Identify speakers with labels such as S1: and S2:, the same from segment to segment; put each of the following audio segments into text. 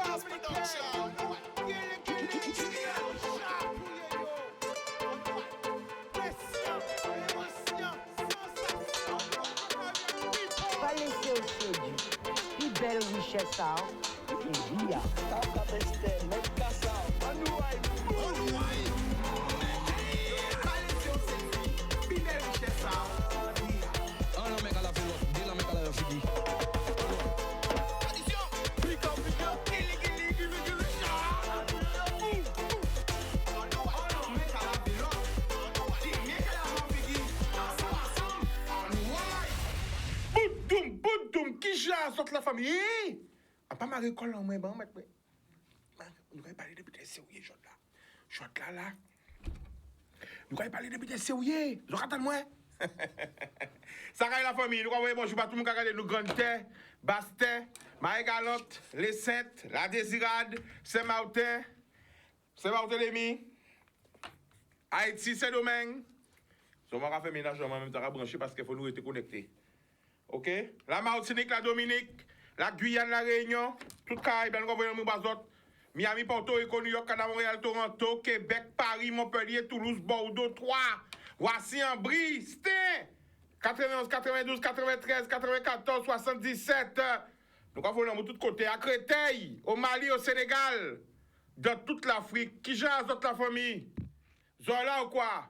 S1: Pas laisser au séduit. Plus belle richesse, ça. Et via.
S2: Boudoum, qui jase toute la famille? A pas ma récolte en moi, bon, mec. Nous allons parler depuis des sérieux, Jod là. Jod là. Nous allons parler depuis des sérieux. Vous attendez-moi? Ça va la famille, nous allons bonjour à tout le monde qui a regardé nous grandes terres, basses terres, Marie-Galotte, les Saintes, la Désirade, Saint-Martin, Saint-Barthélemy, Haïti, Saint-Domingue. On va faire ménage en même temps à brancher parce qu'il faut nous être connectés. OK? La Martinique, la Dominique, la Guyane, la Réunion, tout Caraïbes, nous envoyons nous bazot. Miami, Porto Rico, New York, Canada, Montréal, Toronto, Québec, Paris, Montpellier, Toulouse, Bordeaux, Troyes, Roissy, Ambry, Stein, 91, 92, 93, 94, 77. Nous envoyons de tous côtés, à Créteil, au Mali, au Sénégal, dans toute l'Afrique. Qui jase toute la famille? Zola ou quoi?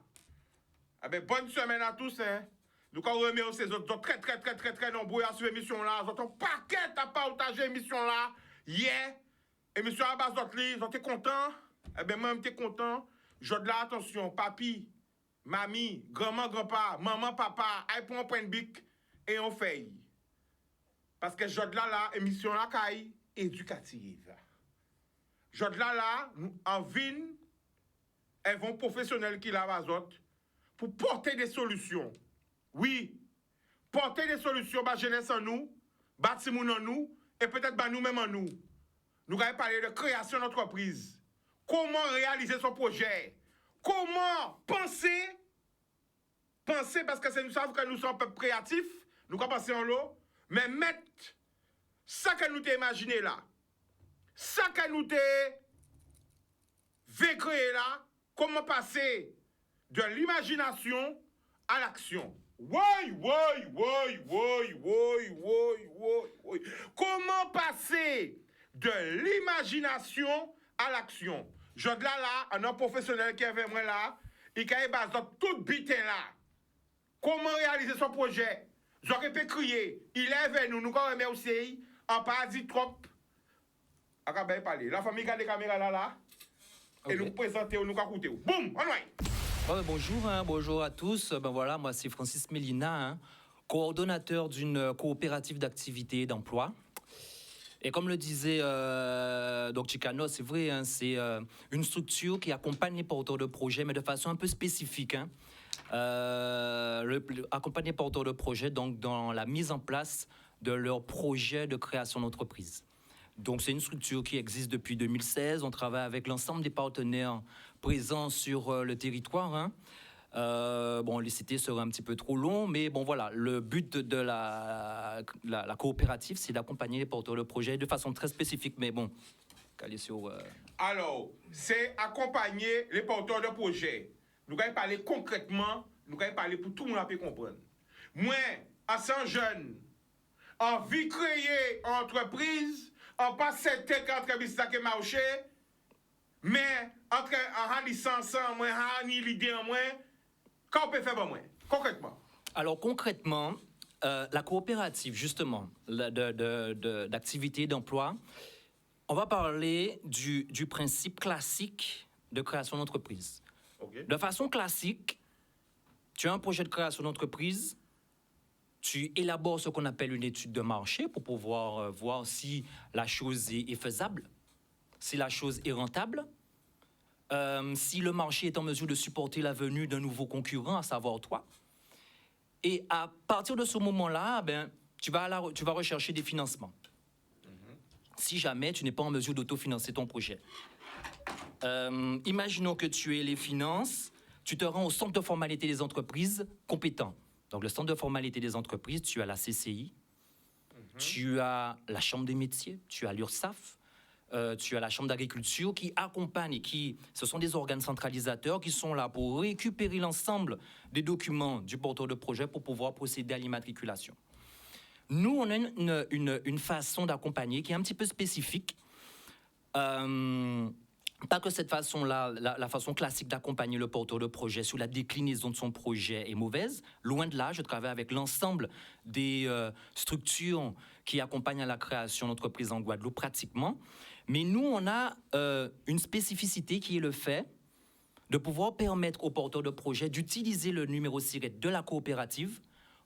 S2: Ah ben, bonne semaine à tous, hein. Nous remercions ces autres très nombreux à suivre l'émission là. Nous avons un paquet à partager l'émission là. Yeah. Émission à base d'autres livres. Vous êtes contents? Eh bien, moi, je suis content. Je de l'attention. Papi, mamie, grand-maman, grand-papa, maman, papa, aïe pour un point de bic et on fait. Parce que je de là, émission là, caille éducative. Je de là, nous, en vine, elles vont professionnels qui la autres pour porter des solutions. Oui, porter des solutions, bah jeunesse en nous, bâtiment en nous, et peut-être bah nous-mêmes en nous. Nous allons parler de création d'entreprise. Comment réaliser son projet? Comment penser? Penser parce que nous savons que nous sommes un peuple créatif, nous allons penser en l'eau, mais mettre ça que nous t'ai imaginé là, ça que nous t'ai créé là, comment passer de l'imagination à l'action? Comment passer de l'imagination à l'action? Je de là, un homme professionnel qui est avec moi là, il a basé tout bitin là. Comment réaliser son projet? J'aurais pu crier, il est avec nous, nous remercions aussi, en pas dit trop. Parler. La famille a des caméras là, okay. Et nous présenter, nous écouter. Boum, on va.
S3: Bonjour à tous. Ben voilà, moi c'est Francis Mélina, coordonnateur d'une coopérative d'activité et d'emploi. Et comme le disait donc Chicano, c'est vrai, c'est une structure qui accompagne les porteurs de projets, mais de façon un peu spécifique. Accompagne les porteurs de projets donc, dans la mise en place de leur projet de création d'entreprise. Donc, c'est une structure qui existe depuis 2016. On travaille avec l'ensemble des partenaires présents sur le territoire. Les cités seraient un petit peu trop longs, mais bon, voilà. Le but de la coopérative, c'est d'accompagner les porteurs de projets de façon très spécifique, mais bon, calé sur...
S2: Alors, c'est accompagner les porteurs de projets. Nous allons parler concrètement, nous allons parler pour tout le monde à comprendre. Moi, à 100 jeunes, envie de créer une entreprise, on passe cette entreprise qui marché, mais entre en licence en moins, en l'idée en moins, qu'est-ce qu'on peut faire pour moi, concrètement?
S3: Alors, concrètement, la coopérative, justement, d'activité d'emploi, on va parler du principe classique de création d'entreprise. Okay. De façon classique, tu as un projet de création d'entreprise, tu élabores ce qu'on appelle une étude de marché pour pouvoir voir si la chose est faisable, si la chose est rentable, si le marché est en mesure de supporter la venue d'un nouveau concurrent, à savoir toi. Et à partir de ce moment-là, tu vas rechercher des financements. Si jamais tu n'es pas en mesure d'autofinancer ton projet. Imaginons que tu aies les finances, tu te rends au centre de formalité des entreprises compétent. Donc, le centre de formalité des entreprises, tu as la CCI, tu as la Chambre des métiers, tu as l'URSSAF, tu as la Chambre d'agriculture qui accompagne, ce sont des organes centralisateurs qui sont là pour récupérer l'ensemble des documents du porteur de projet pour pouvoir procéder à l'immatriculation. Nous, on a une façon d'accompagner qui est un petit peu spécifique. Pas que cette façon-là, la façon classique d'accompagner le porteur de projet sur la déclinaison de son projet est mauvaise. Loin de là, je travaille avec l'ensemble des structures qui accompagnent à la création d'entreprises en Guadeloupe pratiquement. Mais nous, on a une spécificité qui est le fait de pouvoir permettre au porteur de projet d'utiliser le numéro SIRET de la coopérative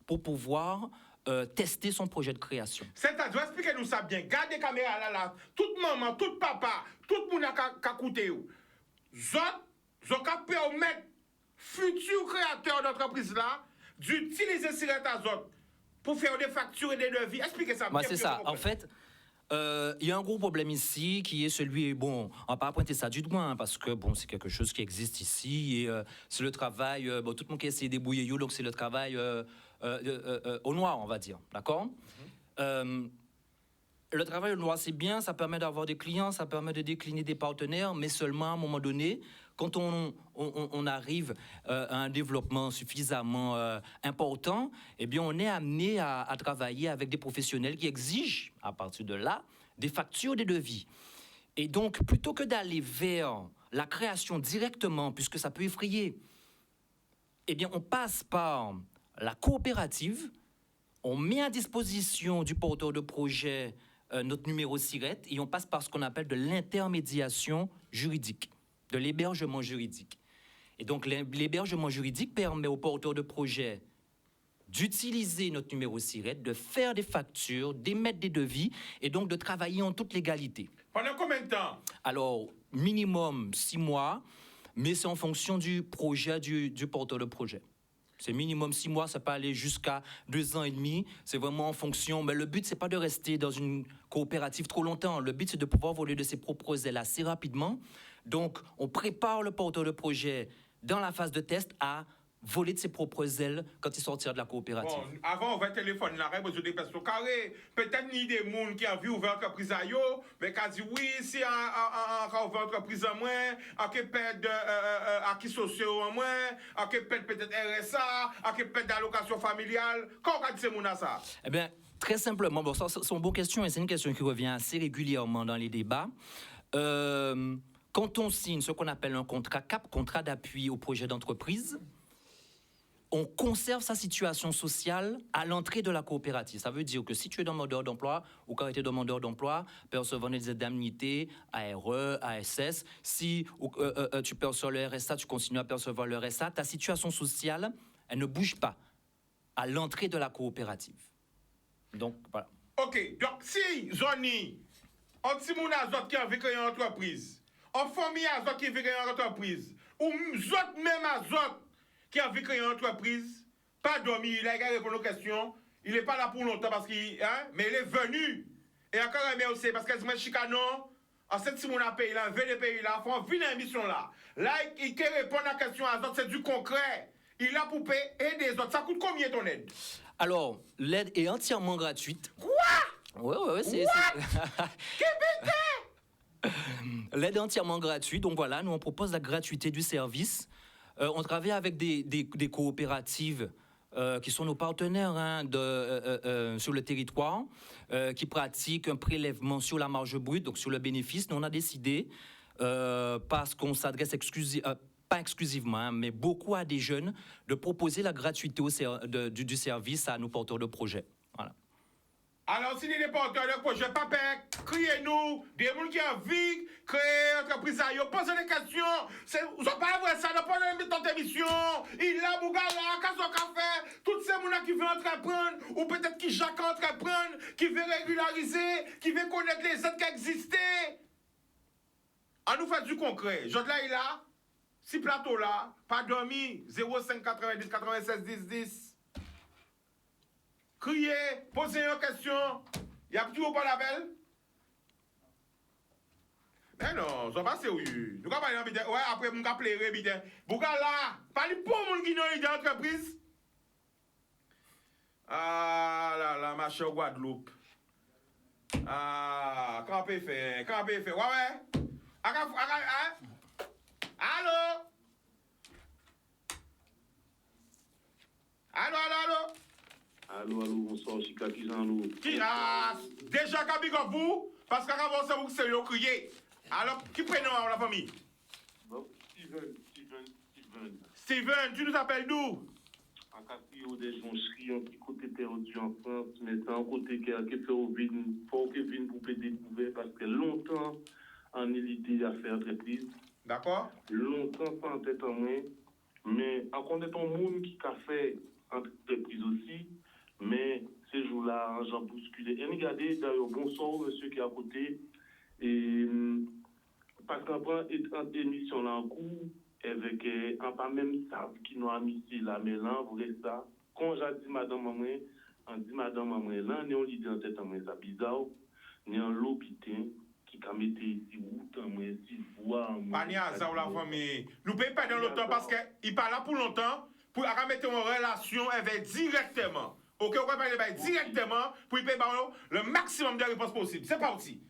S3: pour pouvoir tester son projet de création.
S2: C'est-à-dire, expliquez-nous ça bien. Gardez la caméra là, toute maman, tout papa, tout le monde a écouté. Zot ka permettre futur créateur d'entreprise là d'utiliser SIRET Azot pour faire des factures et des devis. Expliquez ça bien.
S3: C'est ça. En fait, il y a un gros problème ici qui est celui, bon, on va pas pointer ça du doigt, hein, parce que bon, c'est quelque chose qui existe ici et c'est le travail, bon, tout le monde qui essaie de débrouiller, donc c'est le travail au noir, on va dire, d'accord? Le travail au noir, c'est bien, ça permet d'avoir des clients, ça permet de décliner des partenaires, mais seulement à un moment donné, quand on arrive à un développement suffisamment important, eh bien, on est amené à travailler avec des professionnels qui exigent, à partir de là, des factures, des devis. Et donc, plutôt que d'aller vers la création directement, puisque ça peut effrayer, eh bien, on passe par la coopérative, on met à disposition du porteur de projet notre numéro SIRET et on passe par ce qu'on appelle de l'intermédiation juridique, de l'hébergement juridique. Et donc, l'hébergement juridique permet au porteur de projet d'utiliser notre numéro SIRET, de faire des factures, d'émettre des devis et donc de travailler en toute légalité.
S2: Pendant combien de temps? Alors,
S3: minimum 6 mois, mais c'est en fonction du projet du porteur de projet. C'est minimum 6 mois, ça peut aller jusqu'à 2 ans et demi. C'est vraiment en fonction. Mais le but, c'est pas de rester dans une coopérative trop longtemps. Le but, c'est de pouvoir voler de ses propres ailes assez rapidement. Donc, on prépare le porteur de projet dans la phase de test à voler de ses propres ailes quand il sortira de la coopérative.
S2: Bon, avant, on va téléphoner là, parce que des personnes carrées. Peut-être ni des gens qui ont vu ouvrir entreprise à yo, mais qui a dit oui, si on a ouvert entreprise en moins, on peut perdre acquis sociaux en moins, on peut perdre peut-être RSA, on peut perdre d'allocation familiale. Comment on dit ces gens ça?
S3: Eh bien, très simplement, bon, ça, c'est une bonne question et c'est une question qui revient assez régulièrement dans les débats. Quand on signe ce qu'on appelle un contrat CAP, contrat d'appui au projet d'entreprise, on conserve sa situation sociale à l'entrée de la coopérative. Ça veut dire que si tu es demandeur d'emploi ou quand tu es demandeur d'emploi, percevant des indemnités, ARE, ASS, si tu perçois le RSA, tu continues à percevoir le RSA, ta situation sociale, elle ne bouge pas à l'entrée de la coopérative. Donc, voilà.
S2: OK. Donc, si, Johnny, on dit mon azot qui a vécu une entreprise, en famille azot qui a vécu une entreprise, ou zot même azot qui a vécu une entreprise, pas dormi, il a répondu aux questions, il n'est pas là pour longtemps parce qu'il, hein, mais il est venu. Et encore un mais aussi, parce que c'est chicanon, en cette si mon pays là, veut les pays là, faut venir à une mission là. Là, il peut répondre à la question à autres, c'est du concret. Il a pour aider les autres. Ça coûte combien ton aide?
S3: Alors, l'aide est entièrement gratuite.
S2: Quoi?
S3: Ouais, c'est... L'aide est entièrement gratuite, donc voilà, nous on propose la gratuité du service. On travaille avec des coopératives qui sont nos partenaires sur le territoire, qui pratiquent un prélèvement sur la marge brute, donc sur le bénéfice. Nous, on a décidé, parce qu'on s'adresse pas exclusivement, hein, mais beaucoup à des jeunes, de proposer la gratuité du service à nos porteurs de projets. Voilà.
S2: Alors, si les porteurs de projet, papa, criez-nous, des gens qui ont envie de créer une entreprise à eux, posez des questions. Vous n'avez pas vrai ça, ne pas dans ton émission. Il a Bougala, Kazo Café, tous ces gens qui veulent entreprendre, ou peut-être qui jacquent entreprendre, qui veulent régulariser, qui veulent connaître les aides qui existaient. On nous fait du concret. Je là, il a, si plateau là, pas dormi, 05 90 96 10 10. Criez, posez une question. Il y a toujours pas la belle? Mais non, ça va sérieux. Nous allons parler de ouais, après, nous allons pleurer, bien. Vous allez là, parlez pour les gens qui ont une entreprise. Ah là là, ma chère Guadeloupe. Ah, quand Comment peut faire? Ouais. Allô?
S4: Allô, bonsoir, Chika, qui j'en nous?
S2: Qui a déjà Gabi vous? Parce qu'avant ça, vous savez crier. Alors, qui prénom la famille?
S4: Bon,
S2: Steven, tu nous appelles d'où?
S4: En Caprio, des joncheries, un petit côté perdu en France, mais c'est un côté qui fait au vide, faut que vienne pour découvrir parce que longtemps, en l'idée à faire entreprise.
S2: D'accord?
S4: Longtemps, pas en tête en main, mais en connaissant un monde qui a fait entreprise aussi, mais ces jours-là, j'en bousculé. Et regardez, d'ailleurs, bonsoir, monsieur qui est à côté, et parce qu'après, émission là en cours, avec un pas même ça qui nous a mis là, mais là, vous restez ça. Quand j'ai dit madame maman, on dit madame maman, là, on a l'idée en tête, ça bizarre, on a un l'hôpital qui a mis ici, ici, voix.
S2: Pas ni hasard la famille. Nous ne payons pas dans longtemps parce qu'il parle là pour longtemps, pour mettre en relation avec directement. Ok, on va parler directement pour y payer le maximum de réponses possibles. C'est parti.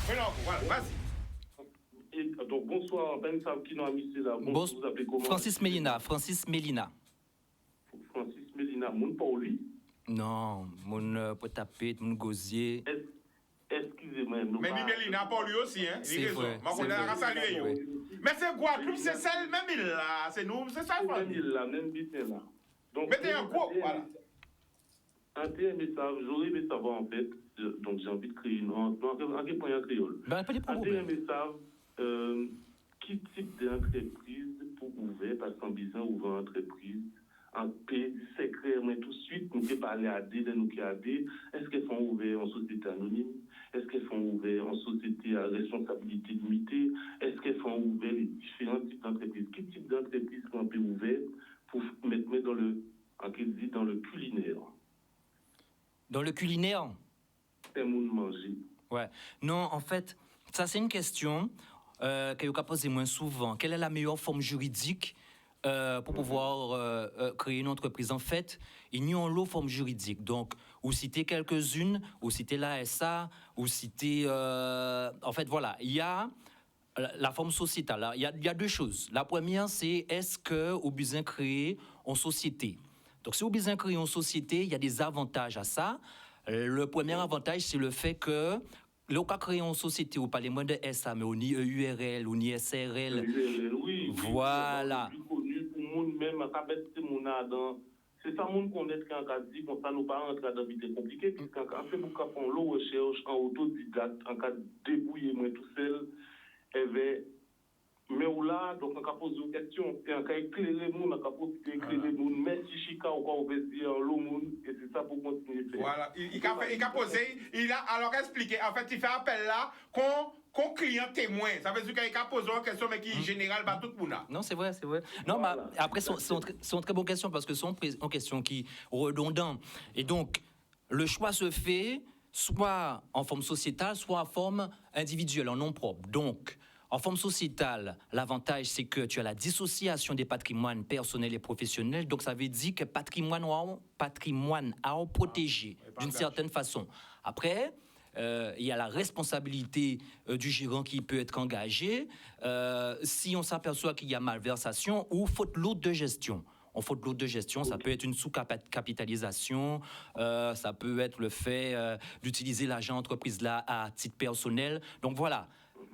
S2: Voilà, vas-y.
S4: Donc, bonsoir, Ben Sav qui nous a mis là. Vous appelez comment?
S3: Francis Mélina. Francis Mélina,
S4: moun pour lui?
S3: Non, mon potapet, mon gosier.
S4: Excusez-moi.
S2: Mais Mélina pour lui aussi, hein.
S3: C'est vrai.
S2: Mais c'est Guadeloupe, c'est celle même il là. C'est nous, c'est ça.
S4: Même il là, même business là. Donc,
S2: mettez un coup, voilà.
S4: Un message, j'aurais aimé savoir en fait, donc j'ai envie de créer une en quel point il y a créole.
S3: Ben, pas de
S4: Un
S3: problème.
S4: message, qui type d'entreprise pour ouvrir, parce qu'en disant ouvrir entreprise, en paix, secret, mais tout de suite, nous pouvons parler à des, nous qui a des, est-ce qu'elles font ouvrir en société anonyme? Est-ce qu'elles font ouvrir en société à responsabilité limitée? Est-ce qu'elles font ouvrir les différents types d'entreprises? Quel type d'entreprise qu'on peut ouvrir pour mettre dans le culinaire?
S3: Dans le culinaire?
S4: C'est mon manger.
S3: Ouais. Non, en fait, ça c'est une question que je pose moins souvent. Quelle est la meilleure forme juridique pour pouvoir créer une entreprise? En fait, il y a une forme juridique. Donc, ou citer quelques-unes, ou citer l'ASA, ou citer... en fait, voilà, il y a la forme sociétale. Il y a deux choses. La première, c'est est-ce que vous besoin créer en société? Donc, si vous besoin créer en société, il y a des avantages à ça. Le premier avantage, c'est le fait que le cas créé en société, vous parlez moins de SA, mais on ni EURL, on ni SRL.
S4: Oui,
S3: voilà.
S4: C'est ça, mon qu'on est en cas dit, comme ça, nous pas rentrer dans vie compliquée, puisqu'en cas fait beaucoup de l'eau recherche en autodidacte, en cas de débrouiller moi tout seul, mais là, donc on a posé une question, et on a éclairé le monde, on a posé éclairer le monde, merci Chika, on va dire le monde, et c'est ça pour continuer.
S2: Voilà, il a posé, il a alors expliqué, en fait, il fait appel là qu'on client témoin. Ça veut dire qu'il a posé une question, mais qui est générale, bah, tout le monde.
S3: Non, c'est vrai, c'est vrai. Non, voilà. Bah, après, c'est une très bonne question parce que c'est une question qui est redondante. Et donc, le choix se fait soit en forme sociétale, soit en forme individuelle, en nom propre. Donc, en forme sociétale, l'avantage, c'est que tu as la dissociation des patrimoines personnels et professionnels. Donc, ça veut dire que patrimoine à protéger d'une certaine façon. Après, il y a la responsabilité du gérant qui peut être engagé si on s'aperçoit qu'il y a malversation ou faute lourde de gestion. En faute lourde de gestion, ça peut être une sous-capitalisation, ça peut être le fait d'utiliser l'agent entreprise là à titre personnel. Donc voilà.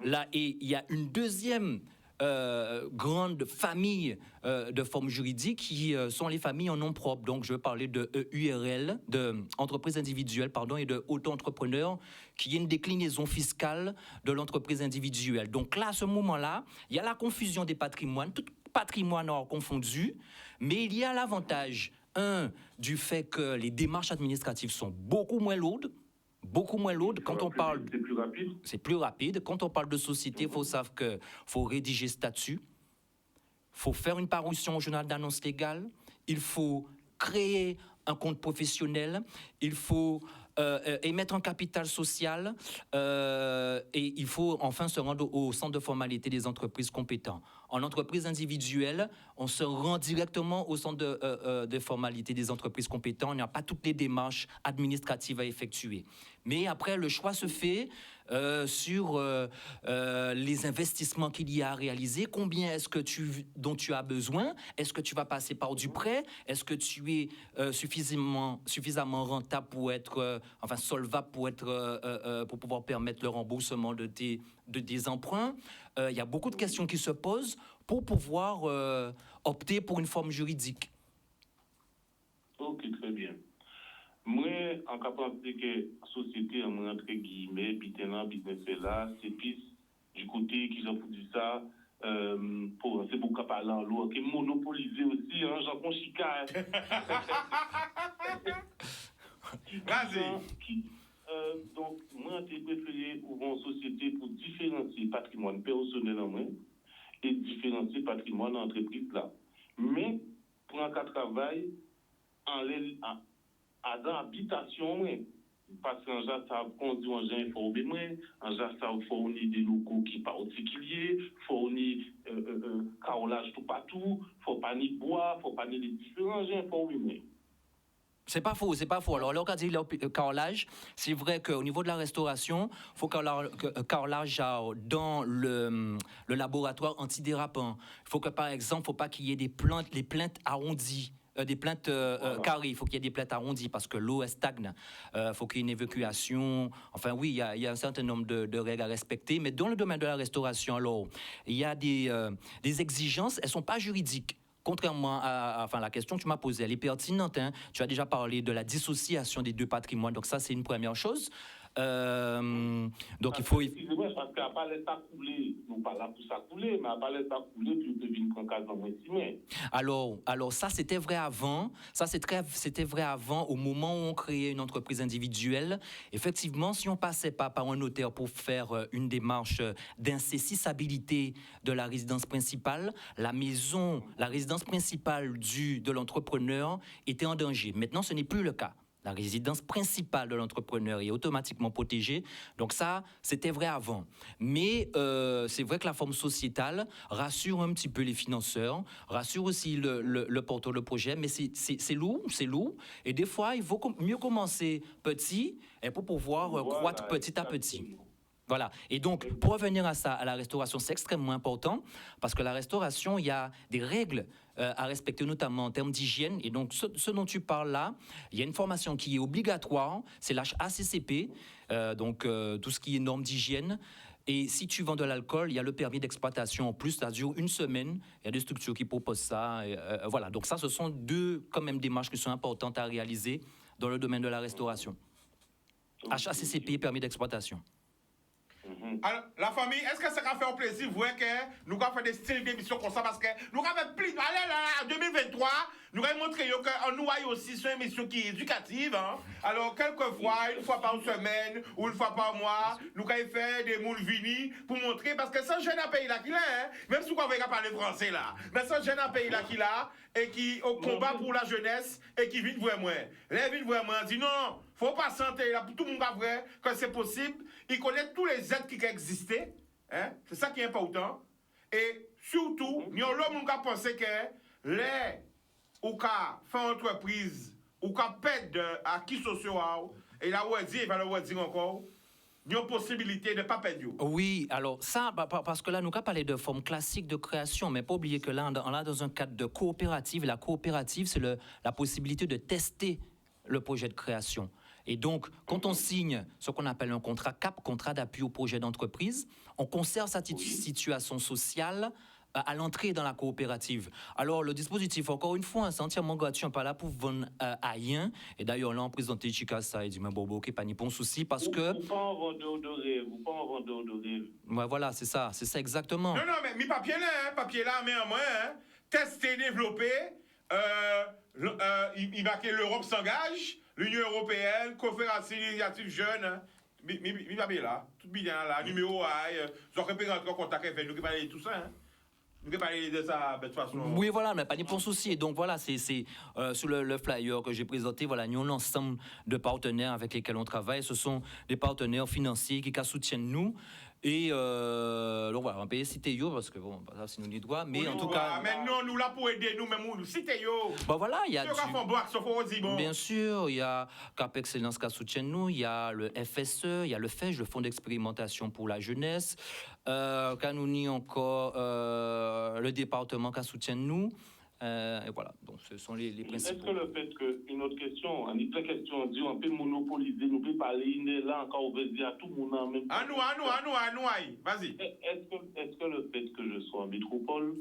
S3: Là, et il y a une deuxième grande famille de formes juridiques qui sont les familles en nom propre. Donc, je veux parler de URL, de entreprise individuelle, pardon, et de auto-entrepreneur, qui est une déclinaison fiscale de l'entreprise individuelle. Donc là, à ce moment-là, il y a la confusion des patrimoines, tout patrimoine hors confondu, mais il y a l'avantage, du fait que les démarches administratives sont beaucoup moins lourdes. Quand on parle,
S4: c'est plus rapide.
S3: C'est plus rapide. Quand on parle de société, il faut savoir que faut rédiger statut, faut faire une parution au journal d'annonce légale, il faut créer un compte professionnel, il faut émettre un capital social et il faut enfin se rendre au centre de formalité des entreprises compétentes. En entreprise individuelle, on se rend directement au centre de formalité des entreprises compétentes. Il n'y a pas toutes les démarches administratives à effectuer. Mais après, le choix se fait sur les investissements qu'il y a à réaliser. Combien est-ce que dont tu as besoin? Est-ce que tu vas passer par du prêt? Est-ce que tu es suffisamment rentable pour être, solvable pour pouvoir permettre le remboursement de tes emprunts? Il y a beaucoup de questions qui se posent pour pouvoir opter pour une forme juridique.
S4: Ok, très bien. Moi, en cas penser que la société, entre guillemets, business là, c'est plus du côté qui j'en dit ça, c'est pour parler en l'eau, qui est monopolisé aussi, hein, j'en prends chica. Donc, moi, j'ai préféré ouvrir une société pour différencier le patrimoine personnel en moi et différencier le patrimoine d'entreprise là. Mais, pour un cas de travail, dans l'habitation, parce qu'en général, ça conduit en général informé, en général, ça fournit des locaux qui sont particuliers, fournit carrelage tout partout, il faut pas ni bois, il faut pas ni les différents gens informés.
S3: C'est pas faux. Alors, là, on a dit le carrelage. C'est vrai qu'au niveau de la restauration, il faut carrelage dans le laboratoire antidérapant. Il faut que, par exemple, faut pas qu'il y ait des plaintes arrondies. Des plaintes carrées, il faut qu'il y ait des plaintes arrondies parce que l'eau stagne. Il faut qu'il y ait une évacuation. Enfin, oui, il y a un certain nombre de règles à respecter. Mais dans le domaine de la restauration, alors, il y a des exigences, elles ne sont pas juridiques. Contrairement à la question que tu m'as posée, elle est pertinente. Hein. Tu as déjà parlé de la dissociation des deux patrimoines. Donc ça, c'est une première chose. Donc il faut...
S4: Excusez-moi, parce qu'à pas l'état coulé, nous pas là pour ça couler, mais à pas l'état coulé, puis on peut venir prendre cas dans mon estimé.
S3: Alors ça, c'était vrai avant. C'était vrai avant, au moment où on créait une entreprise individuelle. Effectivement, si on passait pas par un notaire pour faire une démarche d'insaisissabilité de la résidence principale, la résidence principale de l'entrepreneur était en danger. Maintenant, ce n'est plus le cas. La résidence principale de l'entrepreneur est automatiquement protégée. Donc ça, c'était vrai avant. Mais c'est vrai que la forme sociétale rassure un petit peu les financeurs, rassure aussi le porteur de projet, mais c'est lourd. Et des fois, il vaut mieux commencer petit et pour pouvoir croître petit à petit. Voilà. Et donc, pour revenir à ça, à la restauration, c'est extrêmement important parce que la restauration, il y a des règles à respecter, notamment en termes d'hygiène. Et donc, ce dont tu parles là, il y a une formation qui est obligatoire, c'est l'HACCP, donc tout ce qui est normes d'hygiène. Et si tu vends de l'alcool, il y a le permis d'exploitation en plus, ça dure 1 semaine. Il y a des structures qui proposent ça. Voilà. Donc ça, ce sont deux quand même démarches qui sont importantes à réaliser dans le domaine de la restauration. HACCP, permis d'exploitation.
S2: Alors, la famille, est-ce que ça va faire plaisir, vous, que nous allons faire des styles d'émissions comme ça, parce que nous allons faire plus. Allez, là, en 2023, nous allons montrer que nous avons aussi sur une émission qui est éducative. Hein? Alors, quelquefois, une fois par semaine ou une fois par mois, nous allons faire des moules vinis pour montrer, parce que c'est un jeune pays là qu'il a, hein? Même si vous ne pouvez pas parler français là, mais c'est un jeune pays là qu'il a, et qui au combat pour la jeunesse, et qui vit vraiment. Les vite vraiment dit non, faut pas sentir là, pour tout le monde vrai que c'est possible. Il connaît tous les aides qui existaient, hein? C'est ça qui est important. Et surtout, nous avons pensé que les ou qu'a fait entreprise ou qu'a pète de acquis sociaux et là où elle dit, il va le dire encore, il y a une possibilité de ne pas perdre.
S3: Oui, alors ça, parce que là, nous avons parlé de forme classique de création, mais pas oublier que là, on est dans un cadre de coopérative. La coopérative, c'est la possibilité de tester le projet de création. Et donc, quand on signe ce qu'on appelle un contrat CAP, contrat d'appui au projet d'entreprise, on conserve sa situation sociale à l'entrée dans la coopérative. Alors, le dispositif, encore une fois, c'est entièrement gratuit, on n'est pas là pour vendre à rien. Et d'ailleurs, là, on présenté Chica ça, il dit, mais bon, ok, pas ni bon souci, parce que...
S4: Vous pas en vendeur de rêve.
S3: Ouais, voilà, c'est ça exactement.
S2: Non, mais mi papier là, mais en moins, hein, tester, développer, il va que l'Europe s'engage, l'Union européenne, conférence initiative jeune, hein. Mi papier là, tout bien là, numéro A, je représente en contact avec nous, qui parle de tout ça, hein. Nous qui parler de ça de toute façon.
S3: Oui, voilà, mais pas ni pour souci. Et donc voilà, c'est sur le flyer que j'ai présenté, voilà, nous avons l'ensemble de partenaires avec lesquels on travaille. Ce sont des partenaires financiers qui soutiennent nous. Et donc voilà, on va payer cité yo parce que bon, ça c'est nous les droits, mais en tout cas.
S2: Mais non, nous là pour aider nous, même nous, cité yo.
S3: Bah voilà, il y a
S2: Ceux qui font boire, sauf au bon.
S3: bien sûr, il y a Cap Excellence qui soutient nous, il y a le FSE, il y a le FEJ, le Fonds d'expérimentation pour la jeunesse, quand nous n'y encore le département qui soutient nous. Et voilà, donc ce sont les principaux.
S4: Est-ce que le fait que, une autre question, on a plein de questions, on dit on peut monopoliser, nous peut parler, il est là encore, on veut dire à tout le monde en même temps.
S2: À nous, vas-y.
S4: Est-ce que le fait que je sois en métropole,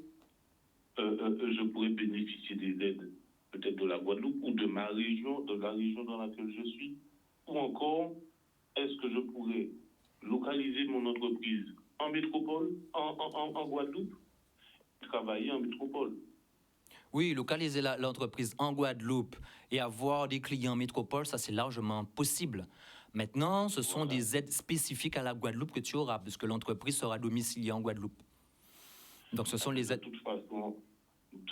S4: je pourrais bénéficier des aides, peut-être de la Guadeloupe ou de ma région, de la région dans laquelle je suis, ou encore, est-ce que je pourrais localiser mon entreprise en métropole, en Guadeloupe, travailler en métropole?
S3: Oui, localiser l'entreprise en Guadeloupe et avoir des clients en métropole, ça c'est largement possible. Maintenant, ce sont des aides spécifiques à la Guadeloupe que tu auras, puisque l'entreprise sera domiciliée en Guadeloupe. Donc ce sont les aides.
S4: De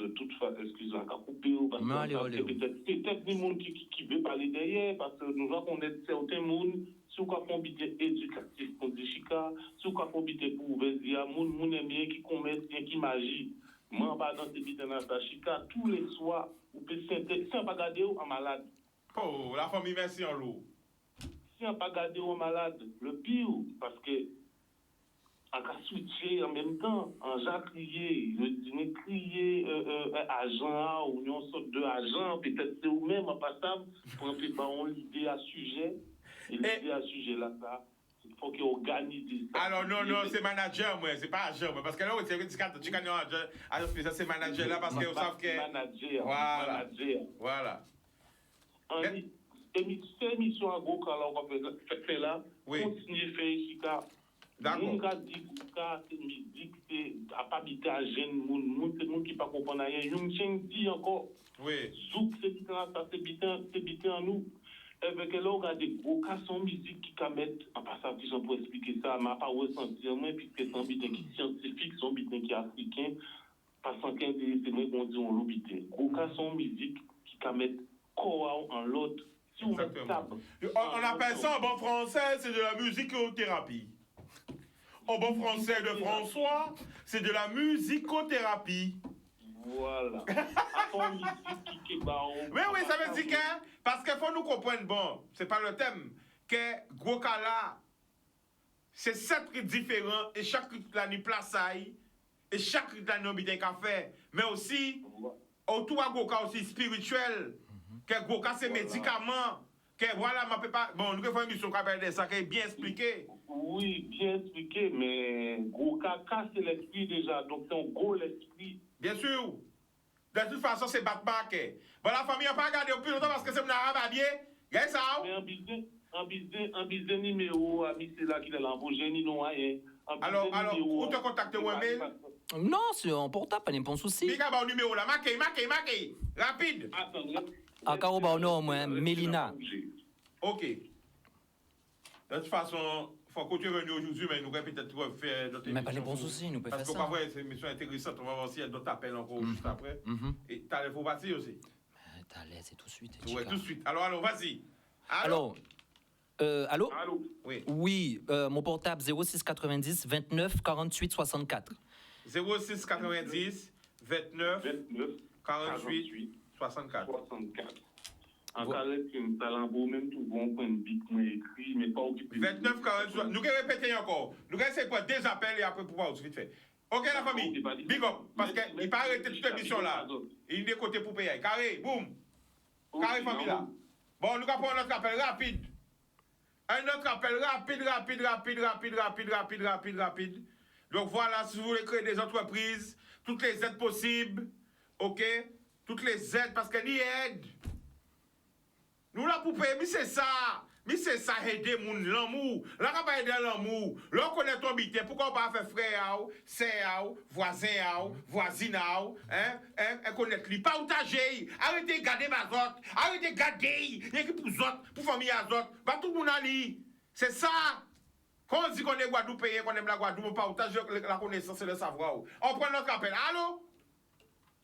S4: toute façon, excusez-moi, qu'à couper, parce
S3: allez.
S4: que peut-être des gens qui veulent parler derrière, parce que nous avons certains gens, si vous avez un budget éducatif pour des chicas, si vous avez un budget pour ouvrir des gens, aiment bien qui commettent, qui magie. Moi, par exemple, c'est dans la chica, tous les soirs, vous pouvez si on pas garder en malade.
S2: Oh, la famille, merci en l'eau.
S4: Si on pas garder en malade, le pire, parce que en cas switcher en même temps, en Jacques crier, le dîner crier, agent, ou une sorte de agent, peut-être c'est vous-même en passant, pour un peu l'idée à sujet, et l'idée à sujet là, ça. Il faut qu'il organise ça.
S2: Alors non, c'est manager, moi, c'est pas agent, parce que là, c'est vrai que tu connais alors ça c'est manager là, parce qu'ils savent que. Voilà.
S4: Émission à gros quand on va faire là, continuer à faire ici, car.
S2: D'accord.
S4: Moun ka dit c'est musique, c'est à pas habiter à jeune moun, c'est moun qui pas comprendre rien. Yung Cheng dit encore.
S2: Oui.
S4: Zouk c'est bitan ça, c'est bitan en nous. Avec là on a des gros cas son musique qui ka mettre en passant qui j'en pour expliquer ça, m'a pas ressenti moi puisque c'est un bitan qui scientifique, son bitan qui africain, passant qu'un c'est moi qu'on dit on l'obité. Gros cas son musique qui ka mettre corps en l'autre. Si on
S2: appelle ça en bon français, c'est de la musicothérapie. En bon français de François, c'est de la musicothérapie.
S4: Voilà.
S2: Oui, ça veut dire que, parce qu'il faut nous comprendre, bon, c'est pas le thème, que Gokala, c'est 7 trucs différents, et chaque truc là, ni place et chaque truc là, ni bien qu'à faire, mais aussi, autour à Goka aussi spirituel, que Goka c'est médicament, que voilà, ma peut pas, bon, nous avons une émission qui appelle ça, qui est bien expliqué.
S4: Oui, bien expliqué, mais gros caca, c'est l'esprit déjà, donc c'est un gros l'esprit.
S2: Bien sûr. De toute façon, c'est Batman. Bon, la famille n'a pas regardé au plus longtemps parce que c'est mon arabe à bien. Regardez ça.
S4: Mais en business numéro, ami, c'est là qu'il est là, pour génie, non, rien.
S2: Alors, où te contacter ou un mail?
S3: Non, c'est en portable, pas de souci.
S2: Mika, bah, au numéro là, marquez. Rapide.
S3: À Karoba, non, moi, Mélina.
S2: Ok. De toute façon, il faut que tu reviennes aujourd'hui, mais nous allons peut-être faire d'autres émissions.
S3: Mais pas les bons soucis, nous pouvons faire ça.
S2: Parce qu'on va voir ces émissions intéressantes, on va voir s'il y a d'autres appels encore juste après. Et tu as les faux partir aussi.
S3: T'as l'aise, c'est tout de suite.
S2: Oui, tout de suite. Alors, vas-y.
S3: Allô? Allô?
S2: Oui,
S3: mon portable 06 90 29 48 64.
S2: 06 90 29 48 64.
S4: En cas de talent beau, même tout bon, point de bic, écrit, mais pas occupé.
S2: 29 48. Nous allons répéter encore. Nous allons essayer de des appels et après pouvoir vite fait. Ok, la famille. Big up. Parce qu'il ne peut pas arrêter toute l'émission là. Il est côté pour payer. Carré, boum. Carré, famille là. Bon, nous allons prendre notre appel rapide. Un autre appel rapide. Donc voilà, si vous voulez créer des entreprises, toutes les aides possibles, ok? Toutes les aides, parce qu'il y a aide. Nous là pour payer, mais c'est ça, aider mon l'amour. Là, on va aider l'amour. Là, on connaît ton bité. Pourquoi on va faire frère, sœur, voisin, voisine, connaître lui. Partager. Arrêtez de garder ma zotte. Arrêtez de garder. Il y a qui pour zotte, pour famille à zotte. Bah, tout le monde a lui. C'est ça. Quand on dit qu'on est Guadeloupéen, qu'on aime la Guadeloupe, on partage la connaissance et le savoir. On prend notre appel. Allô?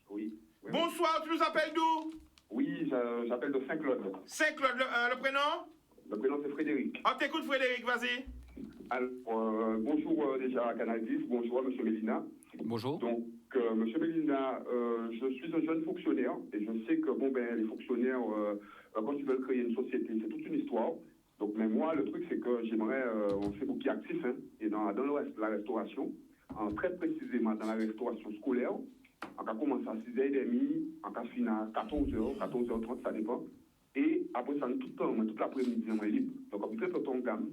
S5: Oui.
S2: Bonsoir, tu nous appelles d'où?
S5: Oui, j'appelle de Saint-Claude.
S2: Saint-Claude, le prénom?
S5: Le prénom c'est Frédéric.
S2: On t'écoute Frédéric, vas-y.
S5: Alors, bonjour déjà à Canal 10, bonjour à M. Mélina.
S3: Bonjour.
S5: Donc, M. Mélina, je suis un jeune fonctionnaire et je sais que les fonctionnaires, quand ils veulent créer une société, c'est toute une histoire. Donc, mais moi, le truc, c'est que j'aimerais, on fait beaucoup d'actifs, hein, et dans la restauration, très précisément dans la restauration scolaire, on a commencé à 6h30, on a fini à 14h, 14h30, ça dépend. Et après ça, tout le temps, toute l'après-midi, on est libre. Donc, on peut ton gamme,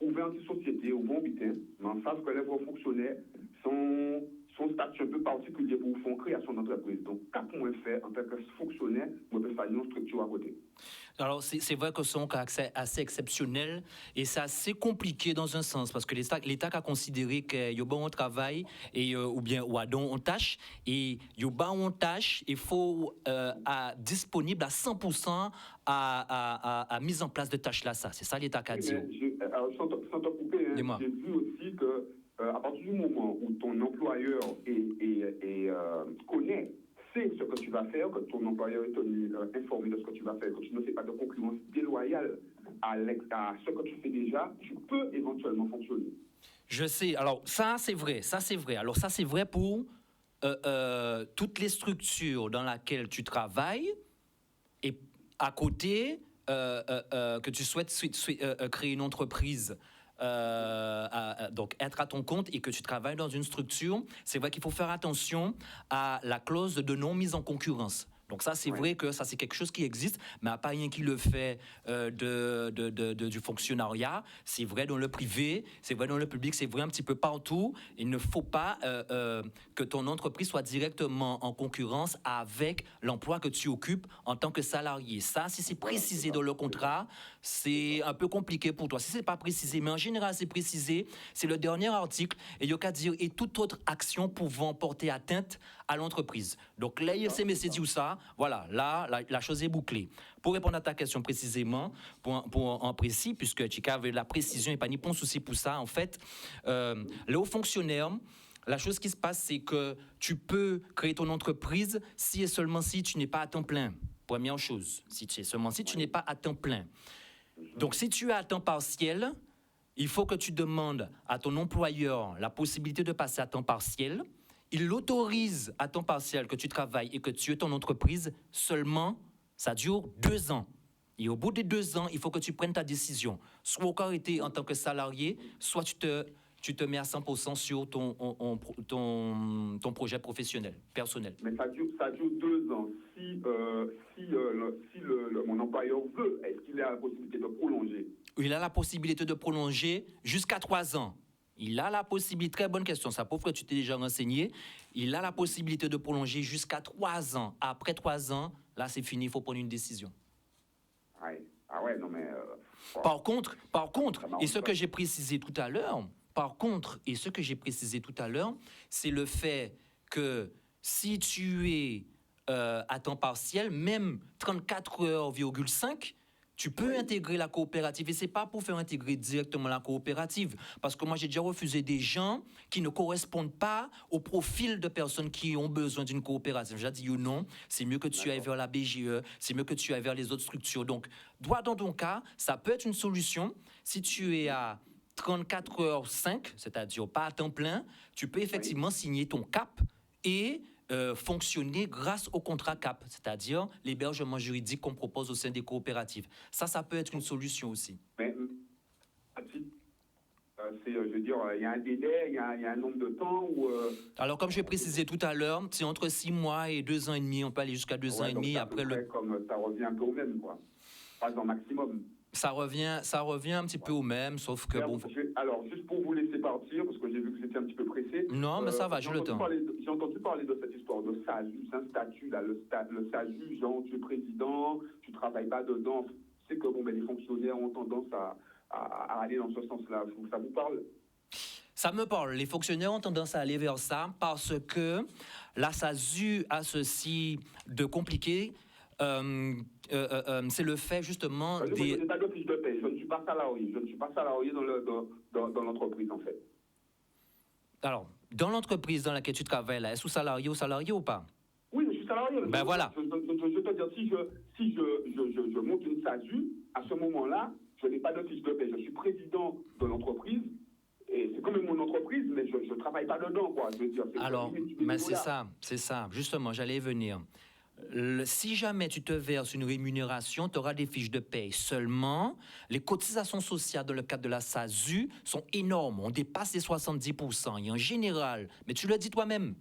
S5: ouvert une société, au bon butin, mais en face que les vrais fonctionnaires son statut un peu particulier pour faire création d'entreprise. Donc, qu'est-ce qu'on fait en tant que fonctionnaire, on peut faire une structure à côté.
S3: Alors, c'est vrai que c'est un cas assez exceptionnel et c'est assez compliqué dans un sens parce que l'État a considéré qu'il y a bon travail et, ou bien ou on tâche et il y a bon tâche, il faut disponible à 100% à mise en place de tâches là. Ça, c'est ça l'État a dit.
S5: Alors, sans te couper, hein, j'ai vu aussi que à partir du moment où ton employeur connaît, sait ce que tu vas faire, que ton employeur est informé de ce que tu vas faire, que tu ne fais pas de concurrence déloyale à ce que tu fais déjà, tu peux éventuellement fonctionner.
S3: Je sais. Alors, ça, c'est vrai. Alors, ça, c'est vrai pour toutes les structures dans lesquelles tu travailles et à côté, que tu souhaites créer une entreprise. Donc être à ton compte et que tu travailles dans une structure, c'est vrai qu'il faut faire attention à la clause de non mise en concurrence. Donc ça, c'est vrai que ça, c'est quelque chose qui existe, mais pas rien qui le fait du fonctionnariat. C'est vrai dans le privé, c'est vrai dans le public, c'est vrai un petit peu partout. Il ne faut pas que ton entreprise soit directement en concurrence avec l'emploi que tu occupes en tant que salarié. Ça, si c'est précisé dans le contrat, c'est un peu compliqué pour toi. Si c'est pas précisé, mais en général, c'est précisé, c'est le dernier article, et il y a qu'à dire « et toute autre action pouvant porter atteinte à l'entreprise ». Donc là, il s'est dit où ça. Voilà, là, la chose est bouclée. Pour répondre à ta question précisément, pour en précis, puisque tu avais la précision et pas ni bon souci pour ça, en fait, les hauts fonctionnaires, la chose qui se passe, c'est que tu peux créer ton entreprise si et seulement si tu n'es pas à temps plein. Première chose, seulement si tu n'es pas à temps plein. Donc, si tu es à temps partiel, il faut que tu demandes à ton employeur la possibilité de passer à temps partiel. Il l'autorise à temps partiel que tu travailles et que tu aies ton entreprise seulement, ça dure 2 ans. Et au bout des 2 ans, il faut que tu prennes ta décision. Soit encore été en tant que salarié, soit tu te mets à 100% sur ton projet professionnel, personnel.
S5: Mais ça dure 2 ans. Si mon employeur veut, est-ce qu'il a la possibilité de prolonger?
S3: Il a la possibilité de prolonger jusqu'à 3 ans. Il a la possibilité, très bonne question, ça prouve que tu t'es déjà renseigné. Il a la possibilité de prolonger jusqu'à 3 ans. Après 3 ans, là c'est fini, il faut prendre une décision.
S5: Ah ouais, non mais...
S3: Par contre, et ce que j'ai précisé tout à l'heure, c'est le fait que si tu es à temps partiel, même 34,5 heures, tu peux intégrer la coopérative. Et ce n'est pas pour faire intégrer directement la coopérative. Parce que moi, j'ai déjà refusé des gens qui ne correspondent pas au profil de personnes qui ont besoin d'une coopérative. J'ai dit non, c'est mieux que tu ailles vers la BGE, c'est mieux que tu ailles vers les autres structures. Donc, dans ton cas, ça peut être une solution. Si tu es à 34h05, c'est-à-dire pas à temps plein, tu peux effectivement signer ton CAP et fonctionner grâce au contrat CAP, c'est-à-dire l'hébergement juridique qu'on propose au sein des coopératives. Ça peut être une solution aussi.
S5: Mais, je veux dire, il y a un délai, il y a un nombre de temps où...
S3: Alors, comme je l'ai précisé tout à l'heure, c'est entre 6 mois et 2 ans et demi. On peut aller jusqu'à 2 ans et demi. Après
S5: comme ça revient un peu au même, quoi. 3 ans maximum.
S3: Ça revient un petit peu au même, sauf que...
S5: Alors, juste pour vous laisser partir, parce que j'ai vu que c'était un petit peu pressé...
S3: Non, mais ça va, j'ai le temps.
S5: J'ai entendu parler de cette histoire de SASU, c'est un statut, là, le SASU, genre, tu es président, tu travailles pas dedans. C'est que les fonctionnaires ont tendance à aller dans ce sens-là. Ça vous parle?
S3: Ça me parle. Les fonctionnaires ont tendance à aller vers ça parce que la SASU a ceci de compliqué. C'est le fait justement
S5: Je n'ai pas de fiche de paie, je ne suis pas salarié. Je ne suis pas salarié dans l'entreprise, en fait.
S3: Alors, dans l'entreprise dans laquelle tu travailles, là, est-ce salarié ou pas?
S5: Oui, mais je suis salarié.
S3: Ben voilà.
S5: Je te dire, si je monte une SASU, à ce moment-là, je n'ai pas de fiche de paie. Je suis président de l'entreprise, quand même mon entreprise, mais je ne travaille pas dedans, quoi. Je veux dire,
S3: Alors, mais c'est ça. Justement, j'allais y venir. Si jamais tu te verses une rémunération, tu auras des fiches de paye. Seulement, les cotisations sociales dans le cadre de la SASU sont énormes. On dépasse les 70%. Et en général, mais tu le dis toi-même,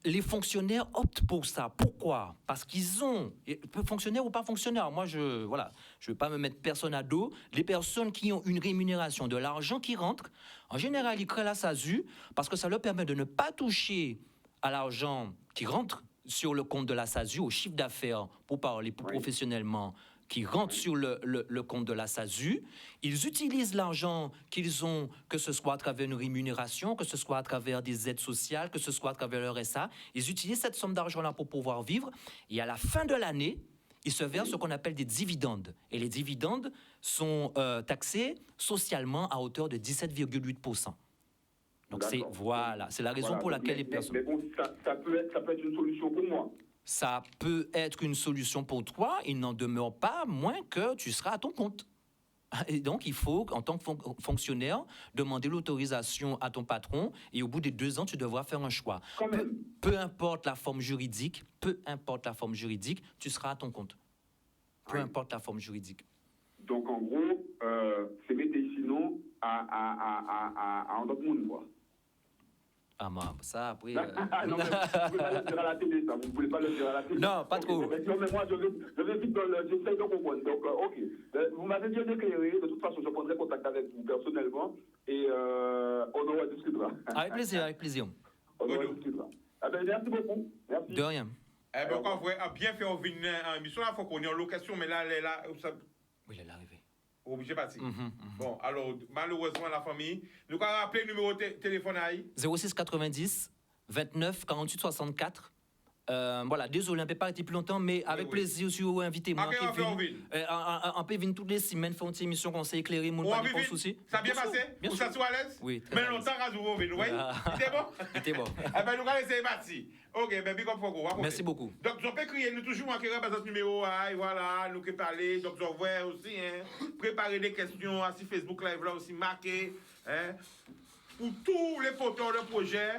S3: les fonctionnaires optent pour ça. Pourquoi? Parce qu'ils ont, fonctionnaires ou pas fonctionnaires, moi je veux pas me mettre personne à dos. Les personnes qui ont une rémunération, de l'argent qui rentre, en général, ils créent la SASU parce que ça leur permet de ne pas toucher à l'argent qui rentre sur le compte de la SASU, au chiffre d'affaires, pour parler plus professionnellement, qui rentrent sur le compte de la SASU. Ils utilisent l'argent qu'ils ont, que ce soit à travers une rémunération, que ce soit à travers des aides sociales, que ce soit à travers leur RSA. Ils utilisent cette somme d'argent-là pour pouvoir vivre. Et à la fin de l'année, ils se versent ce qu'on appelle des dividendes. Et les dividendes sont taxés socialement à hauteur de 17,8%. Donc c'est la raison pour laquelle les personnes...
S5: Mais bon, ça peut être une solution pour moi.
S3: Ça peut être une solution pour toi, il n'en demeure pas moins que tu seras à ton compte. Et donc, il faut, en tant que fonctionnaire, demander l'autorisation à ton patron et au bout des 2 ans, tu devras faire un choix. Peu importe la forme juridique, tu seras à ton compte. Peu importe la forme juridique.
S5: Donc, en gros, c'est mettre sinon à un autre monde, quoi.
S3: Ah, moi, ça, après...
S5: Non, mais vous ne pouvez pas le dire à la télé, ça. Vous ne voulez pas le dire à la télé.
S3: Non, pas trop.
S5: Non, mais moi, je vais vite j'essaye de comprendre. Donc, OK. Vous m'avez bien éclairé. De toute façon, je prendrai contact avec vous personnellement et on en discutera.
S3: Avec plaisir.
S5: On en discutera. Ah ben, merci beaucoup. Merci.
S3: De rien.
S2: Eh bien, quand vous avez bien fait venir en émission, il faut qu'on ait en location, mais là, elle est là.
S3: Oui, elle est arrivée.
S2: Obligé de partir. Bon, alors, malheureusement, la famille, nous allons rappeler le numéro de téléphone à
S3: 06 90 29 48 64. Voilà, désolé, on ne peut pas arrêter plus longtemps, mais avec plaisir, si vous invitez moi, on peut venir toutes les semaines faire une petite émission qu'on s'est éclairé, mon pas de souci.
S2: Ça a bien passé?
S3: Bien
S2: sûr.
S3: Ça
S2: soit à l'aise?
S3: Oui,
S2: mais longtemps, vous venez, oui? C'était bon?
S3: C'était bon.
S2: Eh bien, nous allons essayer de partir. Ok, ben, big up for go.
S3: Merci beaucoup.
S2: Donc, on peut crier, nous toujours manquer à ce numéro, voilà, nous qui parler. Donc, on voit aussi, préparer des questions à Facebook Live là aussi, marquer, pour tous les porteurs de projet.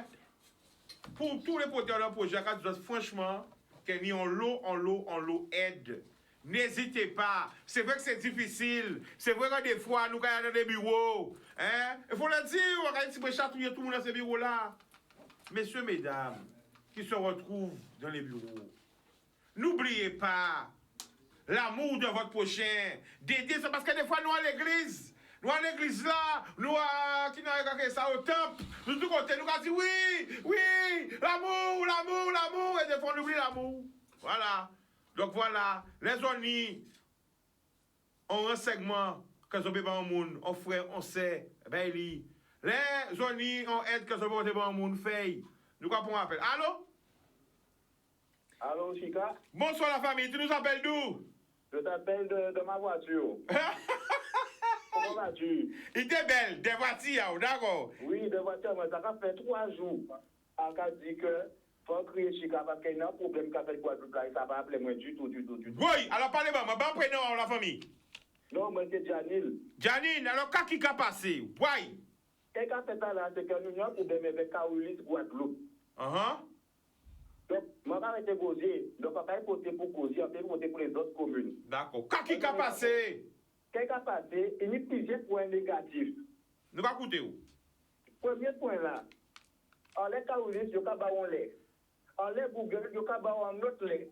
S2: Pour tous les porteurs de projet, franchement, qu'il y ait en lot aide. N'hésitez pas. C'est vrai que c'est difficile. C'est vrai que des fois, nous avons dans des bureaux. Il faut le dire, on va essayer de chatouiller tout le monde dans ces bureaux-là. Messieurs, mesdames, qui se retrouvent dans les bureaux, n'oubliez pas l'amour de votre prochain. D'aider ça, parce que des fois, nous à l'église. Nous à l'église là, nous qui n'avons pas ça au temple, nous tout côté, nous avons dit oui, l'amour, et des fois on oublie l'amour. Voilà. Donc voilà, les zones ont un segment que je peux pas au monde, on frère, on sait, ben les zones ont aide que je peux pas au monde, fait. Nous avons un appel. Allô?
S6: Allô, Chica?
S2: Bonsoir la famille, tu nous appelles d'où?
S6: Je t'appelle de ma voiture. Comment vas-tu?
S2: Il était belle, des voitures, d'accord?
S6: Oui, des voitures, mais ça fait 3 jours. On a dit que faut crier Chica parce qu'il y a un problème qu'avec Guadeloupe là, ça va appeler moi du tout.
S2: Oui, alors parlez-moi, bon prénom la famille.
S6: Non, moi c'est Janine.
S2: Janine, alors qu'est-ce qui a passé? Oui.
S6: Et quand c'est ça là, c'est que nous avons un problème avec Carolis Guadeloupe. Donc, je vais arrêter de causer. Donc, on va voter pour causer, on va voter pour les autres communes.
S2: D'accord. Qu'est-ce qui a passé?
S6: Qu'est-ce qui a passé? Il y a plusieurs points négatifs.
S2: Nous allons écouter où?
S6: Premier point là, on les Carolis, il y a un lait. On les Google, il y a un autre lait.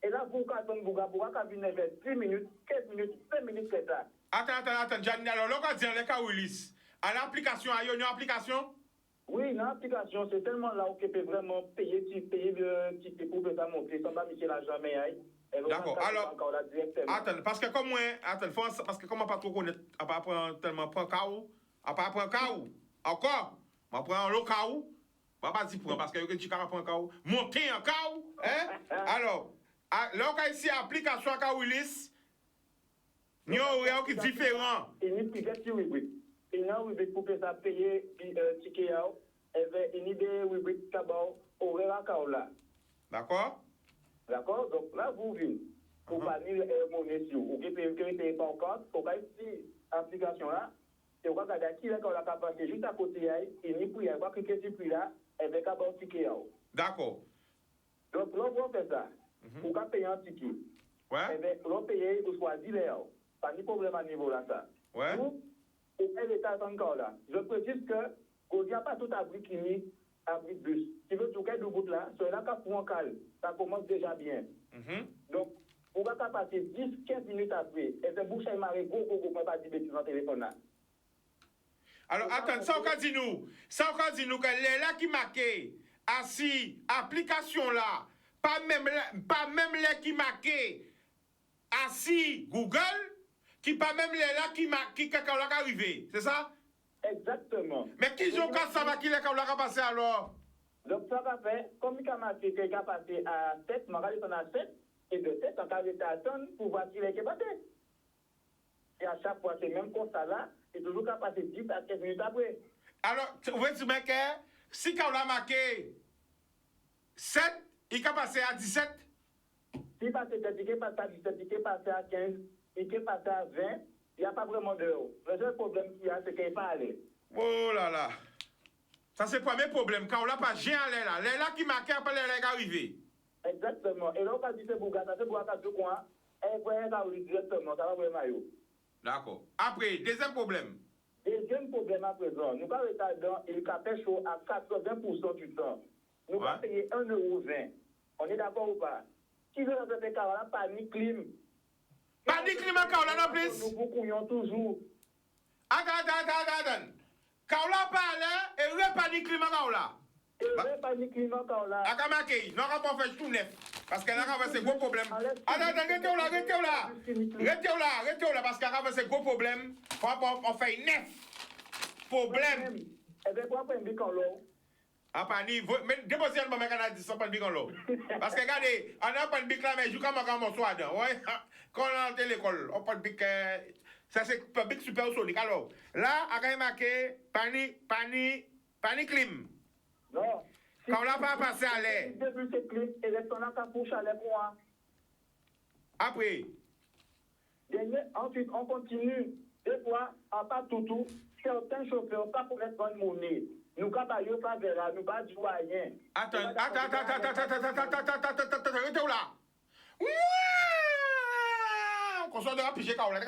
S6: Et là, vous, quand on vous venir vers 10 minutes, 15 minutes, 5 minutes, c'est ça.
S2: Attends, Janine, alors, là, on dit les Carolis. À l'application, il y a une application?
S6: Oui, l'application, c'est tellement là où tu peux vraiment payer le ticket pour que ça monte, sans pas mettre l'argent, mais
S2: d'accord, alors, attends, parce que comme moi, parce que comme on pas trop connaître, on pas prendre tellement point KO, on pas prendre KO, encore, on prend le KO, on pas dire parce que tu as prendre KO, monter en KO, alors, là, on a ici application KO-List, il y a un horaire qui est différent.
S6: Il y a une petite rubrique. Il y a une rubrique pour que ça paye ticket, il y a des rubriques qui sont horaire à KO là.
S2: D'accord?
S6: D'accord? Donc là, vous venez pour parler de monnaie sur vous. Vous ne payez pas encore. Pour ici, l'application là, et on va regarder qui est qu'on a passé juste à côté, et ni pour y avoir cliquer sur prix là, et bien, qu'à ticket.
S2: D'accord.
S6: Donc, là, on fait ça. Pour qu'on paye un ticket.
S2: Ouais.
S6: Eh bien, on paye, on choisit les pas de problème à niveau là, ça.
S2: Ouais.
S6: Nous, au fait l'état encore là. Je précise que, qu'on n'y a pas tout abri clinique, abri de bus. Si vous tout cas de bout là, c'est là qu'à pour un calme. Ça commence déjà bien. Donc, on va passer 10-15 minutes après, et c'est bouche à marrer, go, pas de bêtises dans le téléphone là.
S2: Alors, attends, ça, on dit nous que les là qui marquent, assis, application là, pas même les qui marquent, assis, Google, qui pas même les là qui quelqu'un là arrivé, c'est ça?
S6: Exactement.
S2: Mais qui ont qu'à savoir qui les là passé alors?
S6: Donc, ça va faire, comme il a marqué qu'il a passé à 7, il a à 7, et de 7, on a été à attendre pour voir qui est passé. Et à chaque fois, c'est même constat là, et toujours qu'à passer 10 à 15 minutes après.
S2: Alors, vous voyez, mec, si on a marqué 7, il a passé à 17.
S6: Si passe il est passé à 17, il est passé à 15, il est passé à 20, il n'y a pas vraiment d'heure. Le seul problème qu'il y a, c'est qu'il n'est pas allé.
S2: Oh là là. Ça, c'est le premier problème. Quand on n'a pas géant là, les là qui marquent après les là qui arrivent.
S6: Exactement. Et là, on va dire que c'est Bouga, ça c'est Bouga du coin, et pour un arrive directement, ça va vraiment maillot.
S2: D'accord. Après, deuxième problème.
S6: Deuxième problème à présent, nous avons retardant et le café chaud à 80% du temps. Nous allons payer 1,20 €. On est d'accord ou pas? Si vous avez fait car là, panique clim.
S2: Panique clim encore là, non plus.
S6: Nous couillons toujours.
S2: Attends. Quand on a parlé, et repanique clim encore là.
S6: Et le panique clim encore là.
S2: Akamake, non, on va faire tout neuf. Parce que là, on va faire gros problème. Attends, arrêtez là, parce qu'on va faire gros problème. On fait neuf. Problème.
S6: Eh bien, quoi, pas un bic en l'eau?
S2: Ah, panique, mais déposez le moment qu'on a dit ça, pas de bic en l'eau. Parce que regardez, on n'a pas de bic là, mais je comme un soir dedans. Ouais, quand on est à l'école, on n'a pas de bic. Ça, c'est pas bic supersonique. Alors, là, on a marqué panique clim.
S6: Non.
S2: Quand on n'a pas passé à l'air.
S6: Depuis ce clip, et les sonnants qui couchent à l'air pour moi.
S2: Après.
S6: Ensuite, on continue. Des fois, à part tout, certains chauffeurs, pas pour être bonne monnaie. Nous, quand on pas vers là, nous pas du rien.
S2: Attends, arrêtez là. Qu'on soit de la piger quand on l'a.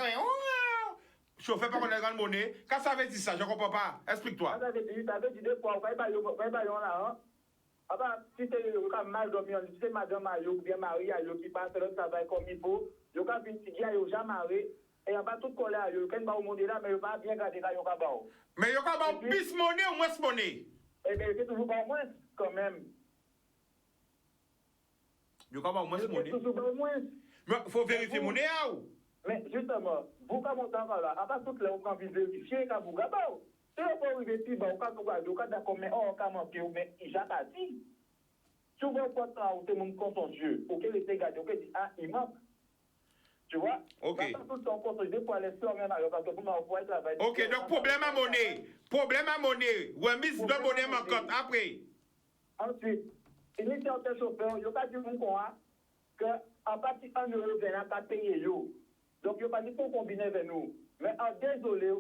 S2: Chauffeur pas qu'on a grande monnaie. Quand ça veut dire ça, je comprends pas. Explique-toi.
S6: Ça veut dire des fois, on va pas là. Ah bah, si c'est comme mal dormi, si c'est madame Mario ou bien Marie qui passe le travail comme il faut, il y a une petite guerre, il y a jamais et il n'y a pas tout collé à eux. Quand il va au monde là, mais il va bien garder là, il y a pas.
S2: Mais il y a pas plus monnaie ou moins monnaie?
S6: Eh bien, c'est toujours pas moins quand même.
S2: Il y a pas moins monnaie.
S6: C'est toujours pas moins.
S2: Mais il faut vérifier monnaie ou?
S6: Mais justement, vous quand vous avez là, à part tout là, on peut vérifier quand vous avez. Si on peut vérifier, on peut d'accord, mais on peut manquer, mais il a pas dit. Souvent, quand on te montre consensueux, auquel il était gardé, auquel il dit, ah, il manque. Tu vois?
S2: Ok.
S6: Tout le temps, consensueux pour aller sur même, parce que vous m'envoyez travail.
S2: Ok, donc problème à monnaie. Remise de monnaie manquante. Après.
S6: Ensuite, il y a certains chauffeurs, il y a dit qu'à partir de 1 €, il y a payer. Donc, il n'y a pas dit qu'on combine avec nous. Mais désolé,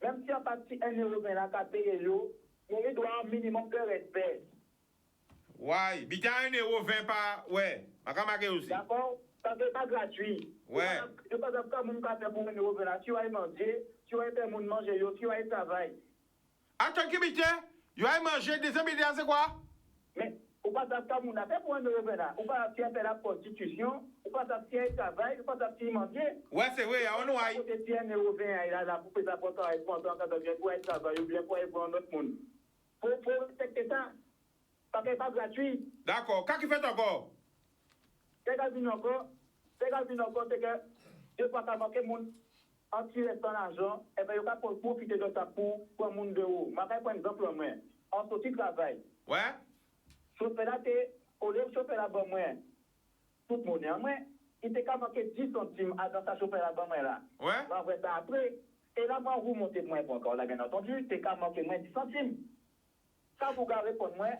S6: même si à partir de 1 €, il y a payer, il doit un minimum de respect.
S2: Ouais, bien 1,20 € par. Ouais, à Kamake aussi.
S6: D'accord? Ça n'est pas gratuit.
S2: Ouais.
S6: Je ne sais pas si vous avez pour 1 €, tu vas manger, tu vas faire manger, tu vas travailler.
S2: Attends, qui m'était? Tu vas manger des amis, c'est quoi?
S6: Mais, ou pas ça, vous n'avez pas pour 1 €, ou pas faire la constitution, ou pas ça, faire travail, ou pas ça, manger.
S2: Ouais, c'est vrai, on nous aille.
S6: C'est 1 €, il a la poupée d'apporter à quand on vient pour être travail, ou bien pour être pour un autre monde. Faut respecter ça. Ça n'est pas gratuit.
S2: D'accord, qu'est-ce qu'il fait encore?
S6: C'est que, deux fois qu'à manquer mon anti-restant l'argent, et bien, il va profiter de ça pour un monde de haut. Je vais prendre exemple, moi, en sortie de travail.
S2: Ouais.
S6: Chauffeur là, au lieu de chauffeur là-bas, moi, tout le monde est en moi, il t'a qu'à manquer 10 centimes à dans sa chauffeur là-bas, moi, là.
S2: Ouais.
S6: On va ça après. Et là, moi, vous montez moins encore, là, bien entendu, t'es qu'à manquer moins 10 centimes. Quand vous répondre moi,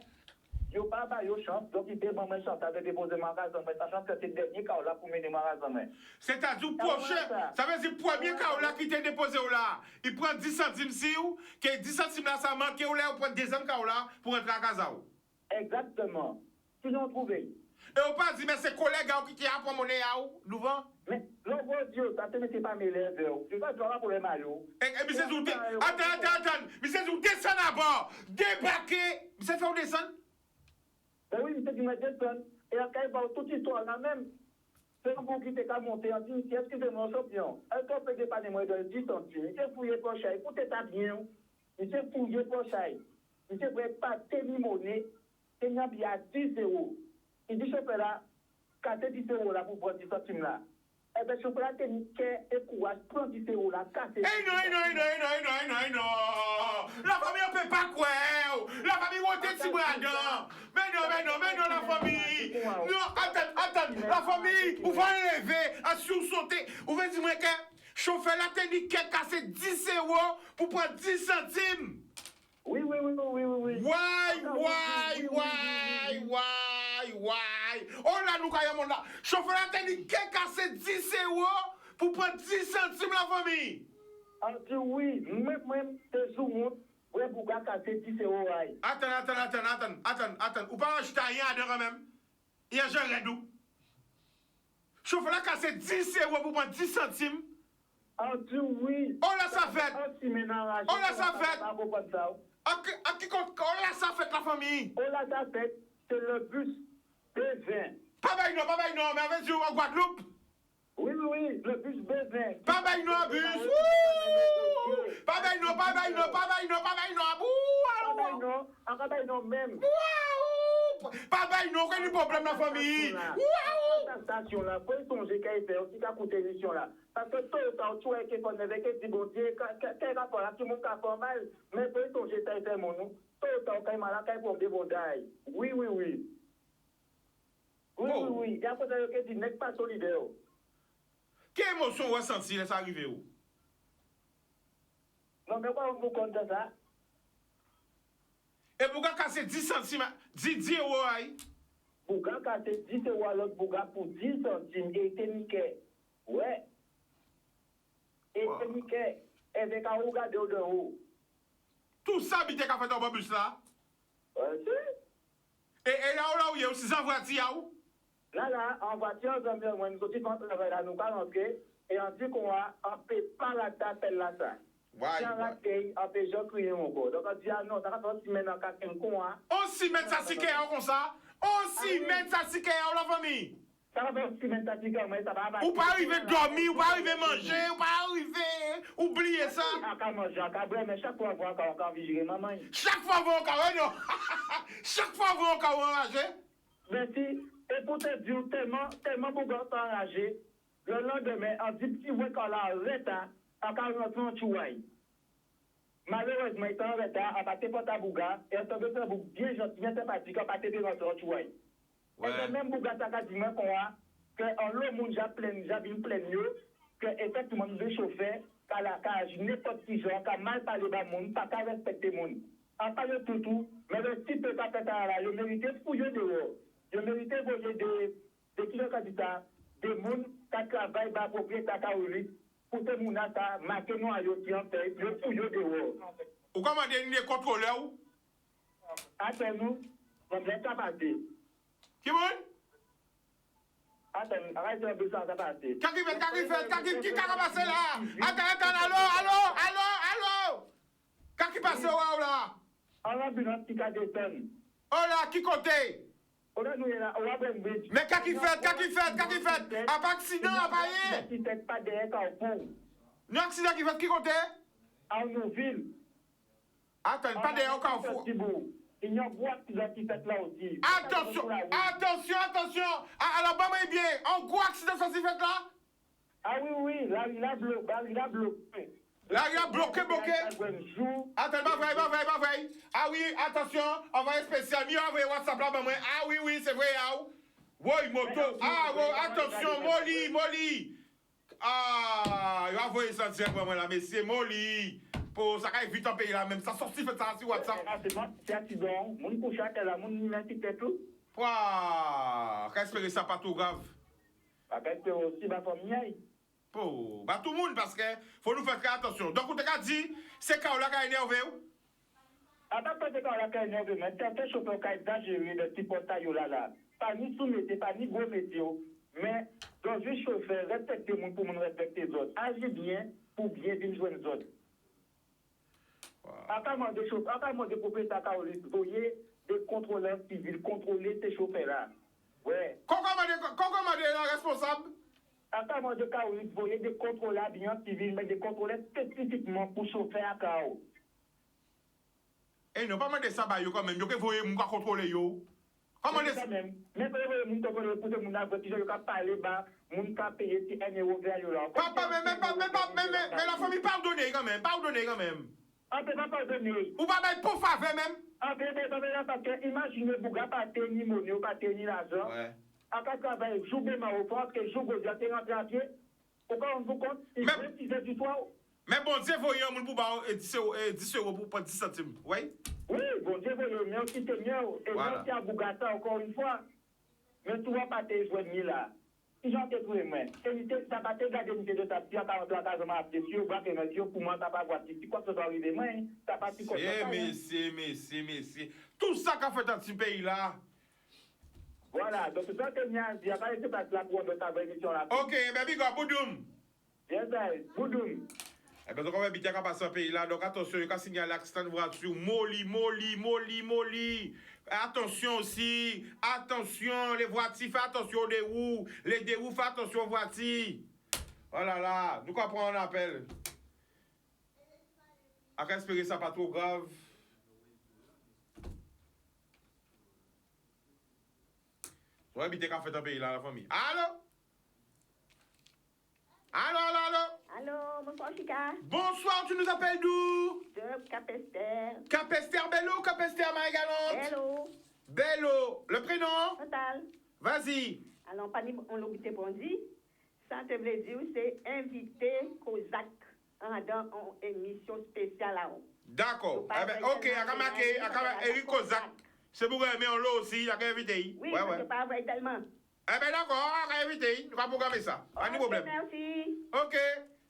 S6: yo pas ba yo chance, donc il demande une chance de déposer magasin, mais sachant que c'est le dernier cas là pour mener magasin.
S2: C'est-à-dire, prochain, ça veut dire, premier cas là qui t'est déposé là, il prend 10 centimes si ou, que 10 centimes là, ça manque, ou là, on prend deuxième cas là pour entrer à casa.
S6: Exactement. Sinon, trouvé.
S2: Et on pas dit, mais c'est collègue qui a pour monnaie à ou, Louvain?
S6: Mais, non, bon Dieu, ça te met pas mes lèvres. Tu vas jouer pour les maillots.
S2: Et mais c'est où, attends, mais c'est où descendre à bord, débarquer, mais c'est fait où descendre?
S6: Ben oui, mais c'est du descendre. Et après, toute histoire là même, c'est un bon qui t'est qu'à monter en dit, excusez-moi, champion, est-ce qu'on peut dépanner moins de 10 centimes? Il s'est fouillé pour cher, écoutez ça bien, il s'est fouillé pour cher. Il s'est fait pas monnaie, il y a bien 10 euros. Il dit, chauffeur là, cassez 10 euros là pour prendre 10 centimes là. Eh bien, chauffeur là, t'es nickel et courage, prends 10 euros là, cassez.
S2: Non. La famille, on peut pas quoi. La famille, on te si bradant. Mais non, la famille. Non, attends, la famille, on va enlever, à sursauter. On va dire que chauffeur là, t'es nickel, casser 10 euros pour prendre 10 centimes.
S6: Oui.
S2: Why? Oh là, nous, quand là. Chauffeur là, t'es nickel, casser 10 euros pour prendre 10 centimes, la famille.
S6: On dit oui, même, t'es sous monde, ouais, pour casser 10 euros.
S2: Attends. Ou pas acheter rien à quand même. Il y a un redou. Chauffeur là, casser 10 euros pour prendre 10 centimes.
S6: On dit oui.
S2: Oh là, ça fait.
S6: On
S2: là, ça fait. À qui compte? Oh là, ça fait la famille.
S6: Oh là, ça fait. C'est le bus B20.
S2: Pas bail non, mais avec vous en Guadeloupe.
S6: Oui, le bus B20.
S2: Pas bail non, bus. Pas bail non. Même. Pas bail non, quel est le problème la famille?
S6: La station là, pour songer qu'elle fait aussi qu'à coûter l'émission là. Parce que tout le temps, tu vois qu'il faut avec dit bon Dieu, quel rapport là, tout le monde a fait mal, mais pour songer qu'elle fait mon nom, tout le temps, quand il m'a là, quand il faut me débondaille. Oui. Et après, il dit, n'est pas solidaire.
S2: Quelle émotion vous ressenti là, ça arrive où?
S6: Non, mais quoi, vous comptez ça?
S2: Et pour casser 10 centimes, 10 euros, aïe.
S6: Pour casser 10 euros à l'autre bouga pour 10 centimes, et t'es nickel. Ouais. Et t'es nickel. Et t'es qu'à regarder au dehors.
S2: Tout ça, habite qu'à faire dans le bus là?
S6: Si.
S2: Et là où il y a aussi en voiture,
S6: Là, en voiture, moi, nous sommes en travail là, nous allons rentrer, et on dit qu'on va, on peut pas la t'appelle là, ça. Si on la paye, on peut juste crier encore. Donc, on dit, ah non, ça va pas s'y mettre dans quelqu'un con, hein.
S2: On s'y met ça si comme ça? On s'y met ça si la famille?
S6: Ça va pas s'y mettre ça si mais ça va.
S2: Ou pas arriver dormir, ou pas arriver manger, ou pas arriver oublier ça?
S6: On va manger, on va boire, mais chaque fois, on va vigiler maman.
S2: Chaque fois, vous en non? Chaque fois, vous en enragé?
S6: Merci. Et pour te dire, tellement pour qu'on s'enragé, le lendemain, on dit, petit ouais, quand la retard, on va rentrer en chouaille. Malheureusement, il est en retard, on va te porter à Bouga, et on va faire bien gentil, bien sympathique, on va te rentrer en chouaille. Et même Bouga, ça dit qu'on a, que en l'eau, moun j'ai vu plein mieux, que effectivement, nous les chauffeurs, qu'à la cage, n'importe qui genre, qu'à mal parler de moun, pas qu'à respecter moun. On parle de tout, mais le type de capitaine là, il mérite fouiller dehors. Je méritais voyer des kilocandidats, des gens qui travaillent dans la propriété pour que les gens marquent nous à yoti en fait, le fouillent dehors.
S2: Ou comment des contrôleurs?
S6: Attends nous, on vient de passer.
S2: Qui bon?
S6: Attends, arrête un peu ça, ça passe.
S2: Qui a passé là? Attends, allô? Qui passe là?
S6: On a vu notre petit cas de tonne.
S2: Oh là, qui comptait? Mais qu'est-ce qu'il fait? Un accident, un païen?
S6: Qui fait pas derrière Carrefour.
S2: Un accident qui fait qui comptait?
S6: En nos villes.
S2: Attends, pas derrière Carrefour.
S6: Il y a un gros accident qui fait là aussi.
S2: Attention! À la bonne est bien. Un gros accident ça s'est fait là?
S6: Ah oui, là, il a bloqué.
S2: Là, il a bloqué. Attends, pas vrai. Ah oui, attention, envoyé spécial. Il a envoyé WhatsApp là, maman. Ah oui, c'est vrai. Oui, moto. Ah oui, attention, Molly. Ah, il a envoyé ça direct, maman là, mais c'est Molly. Pour ça va vite en pays là même. Ça sorti fait ça sur WhatsApp.
S6: C'est accident. Mon couche à terre, mon université tout.
S2: Pouah, qu'est-ce que ça pas trop grave?
S6: Avec aussi ma famille.
S2: Pour bah tout le monde parce que faut nous faire très attention. Donc on t'a dit c'est quand là qui énervé ou?
S6: Attends, quand on a qu'à énerver, mais certains chauffeurs qui ont exagéré de petits portails là. Pas ni sous-métier, pas ni gros métier. Mais dans un chauffeur, respectez le monde pour nous respecter les autres. Agissez bien pour bien venir jouer les autres. Apparemment, des chauffeurs, apparemment, des propriétaires carolistes, vous voyez, des contrôleurs civils, contrôler ces chauffeurs-là. Ouais.
S2: Comment est responsable?
S6: Apparemment, des carolistes, vous voyez, des contrôleurs bien civils, mais des contrôleurs spécifiquement pour chauffeurs à carreau.
S2: Eh non, pas mal de ça, bah, yo quand même. Yo que voyez, moun ka contrôler yo. Comment est
S6: ça même? Mais vous voyez, moun ka contrôler pour moun a voté, yo ka parler, bah, moun ka payer si 1 euro vers yo là.
S2: Papa, mais la famille pardonnez quand même. Pardonnez quand même.
S6: On peut pas pardonner.
S2: Ou pas mettre pour faveur même.
S6: On peut pas pardonner parce que imaginez, Bouga pas tenir monnaie, ou pas tenir l'argent.
S2: Ouais.
S6: Après, travailler, jouer ma offense, que jour où j'ai rentré à pied. Pourquoi on vous compte? Il est 6 heures du soir.
S2: Mais bon Dieu, voyez un moun pour ba 10 euros pour prendre 10 centimes. Oui?
S6: Oui, bon Dieu, voyez, mais aussi c'est mieux. Et merci à Bougata encore une fois. Mais tu vas pas te joindre là. Si j'en te trouve, moi, ça va te garder une de ta petite à 40 ans, ça m'a appelé sur, va te mettre pour moi, ça va voir. Si quoi que ce soit arrivé, moi, ça va pas comme ça.
S2: Messieurs. Tout ça qu'a fait dans ce pays là.
S6: Voilà, donc c'est ça que j'ai dit. Il n'y a pas été place là pour notre émission là.
S2: Ok, mais big up, Boudoum.
S6: Yes, sir, Boudoum.
S2: Eh bien, donc on va bien qu'à passer un pays là. Donc attention, il y a signaler l'accident de voiture. Molly. Attention aussi. Attention, les voitures, fais attention aux déroues. Les déroues, fais attention aux voitures. Oh là là, nous comprenons un appel. À espérer ça pas trop grave. On va bien qu'à faire un pays là, la famille. Allô?
S7: Allô, bonsoir Chica.
S2: Bonsoir, tu nous appelles d'où?
S7: De Capester.
S2: Capester Bello ou Capester Marie-Galante?
S7: Hello.
S2: Bello. Le prénom?
S7: Total.
S2: Vas-y.
S7: Alors, pas ni on l'obité bon dit. Ça te veut dire, c'est invité Kozak dans une émission spéciale là.
S2: D'accord. Eh ben, ok, à marqué, Eric Kozak. C'est pour aimer en lot aussi, il y a qu'à inviter.
S7: Oui, c'est pas vrai tellement.
S2: Eh ben d'accord, on va inviter. On va programmer ça. Pas de problème.
S7: Merci.
S2: Ok.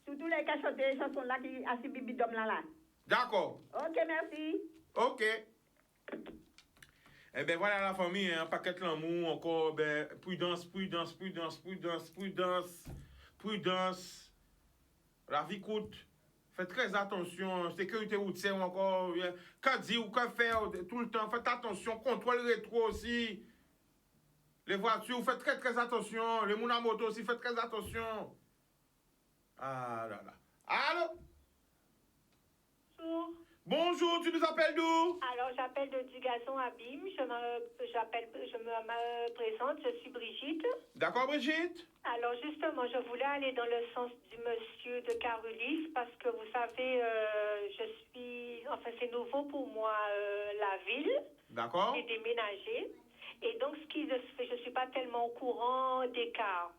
S7: Surtout les qui chantent des chansons là qui assis bibi d'homme là.
S2: D'accord.
S7: Ok, merci.
S2: Ok. Eh ben voilà la famille, un paquet de l'amour, encore, ben, prudence. La vie coûte. Faites très attention, sécurité routière encore, quand dire ou quoi faire tout le temps, faites attention, contrôle rétro aussi. Les voitures, faites très attention. Les mounas moto aussi, faites très attention. Ah là là. Allô?
S8: Bonjour.
S2: Bonjour, tu nous appelles d'où?
S8: Alors, j'appelle de Dugasson Abîme. Je me présente, je suis Brigitte.
S2: D'accord, Brigitte?
S8: Alors, justement, je voulais aller dans le sens du monsieur de Carolis parce que vous savez, c'est nouveau pour moi, la ville.
S2: D'accord.
S8: J'ai déménagé. Et donc, je ne suis pas tellement au courant des cas.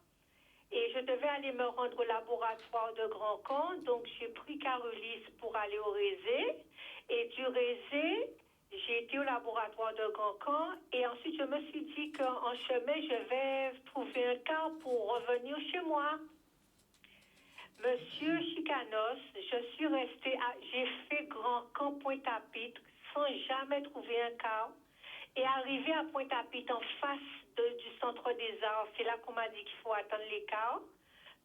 S8: Et je devais aller me rendre au laboratoire de Grand Camp. Donc, j'ai pris Carolis pour aller au Rézé. Et du Rézé, j'ai été au laboratoire de Grand Camp. Et ensuite, je me suis dit qu'en chemin, je vais trouver un car pour revenir chez moi. Monsieur Chicanos, je suis restée, j'ai fait Grand Camp Pointe-à-Pitre sans jamais trouver un car. Et arrivé à Pointe-à-Pitre, en face du Centre des Arts, c'est là qu'on m'a dit qu'il faut attendre les cars.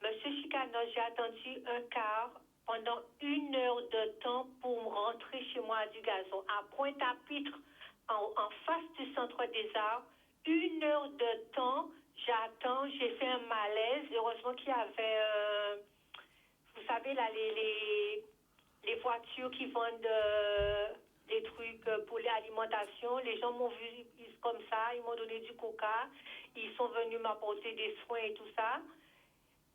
S8: Monsieur Chicanos, j'ai attendu un car pendant 1 heure de temps pour rentrer chez moi à Dugasson. À Pointe-à-Pitre, en face du Centre des Arts, 1 heure de temps, j'attends, j'ai fait un malaise. Heureusement qu'il y avait, vous savez, là, les voitures qui vendent... des trucs pour l'alimentation. Les gens m'ont vu comme ça, ils m'ont donné du coca, ils sont venus m'apporter des soins et tout ça.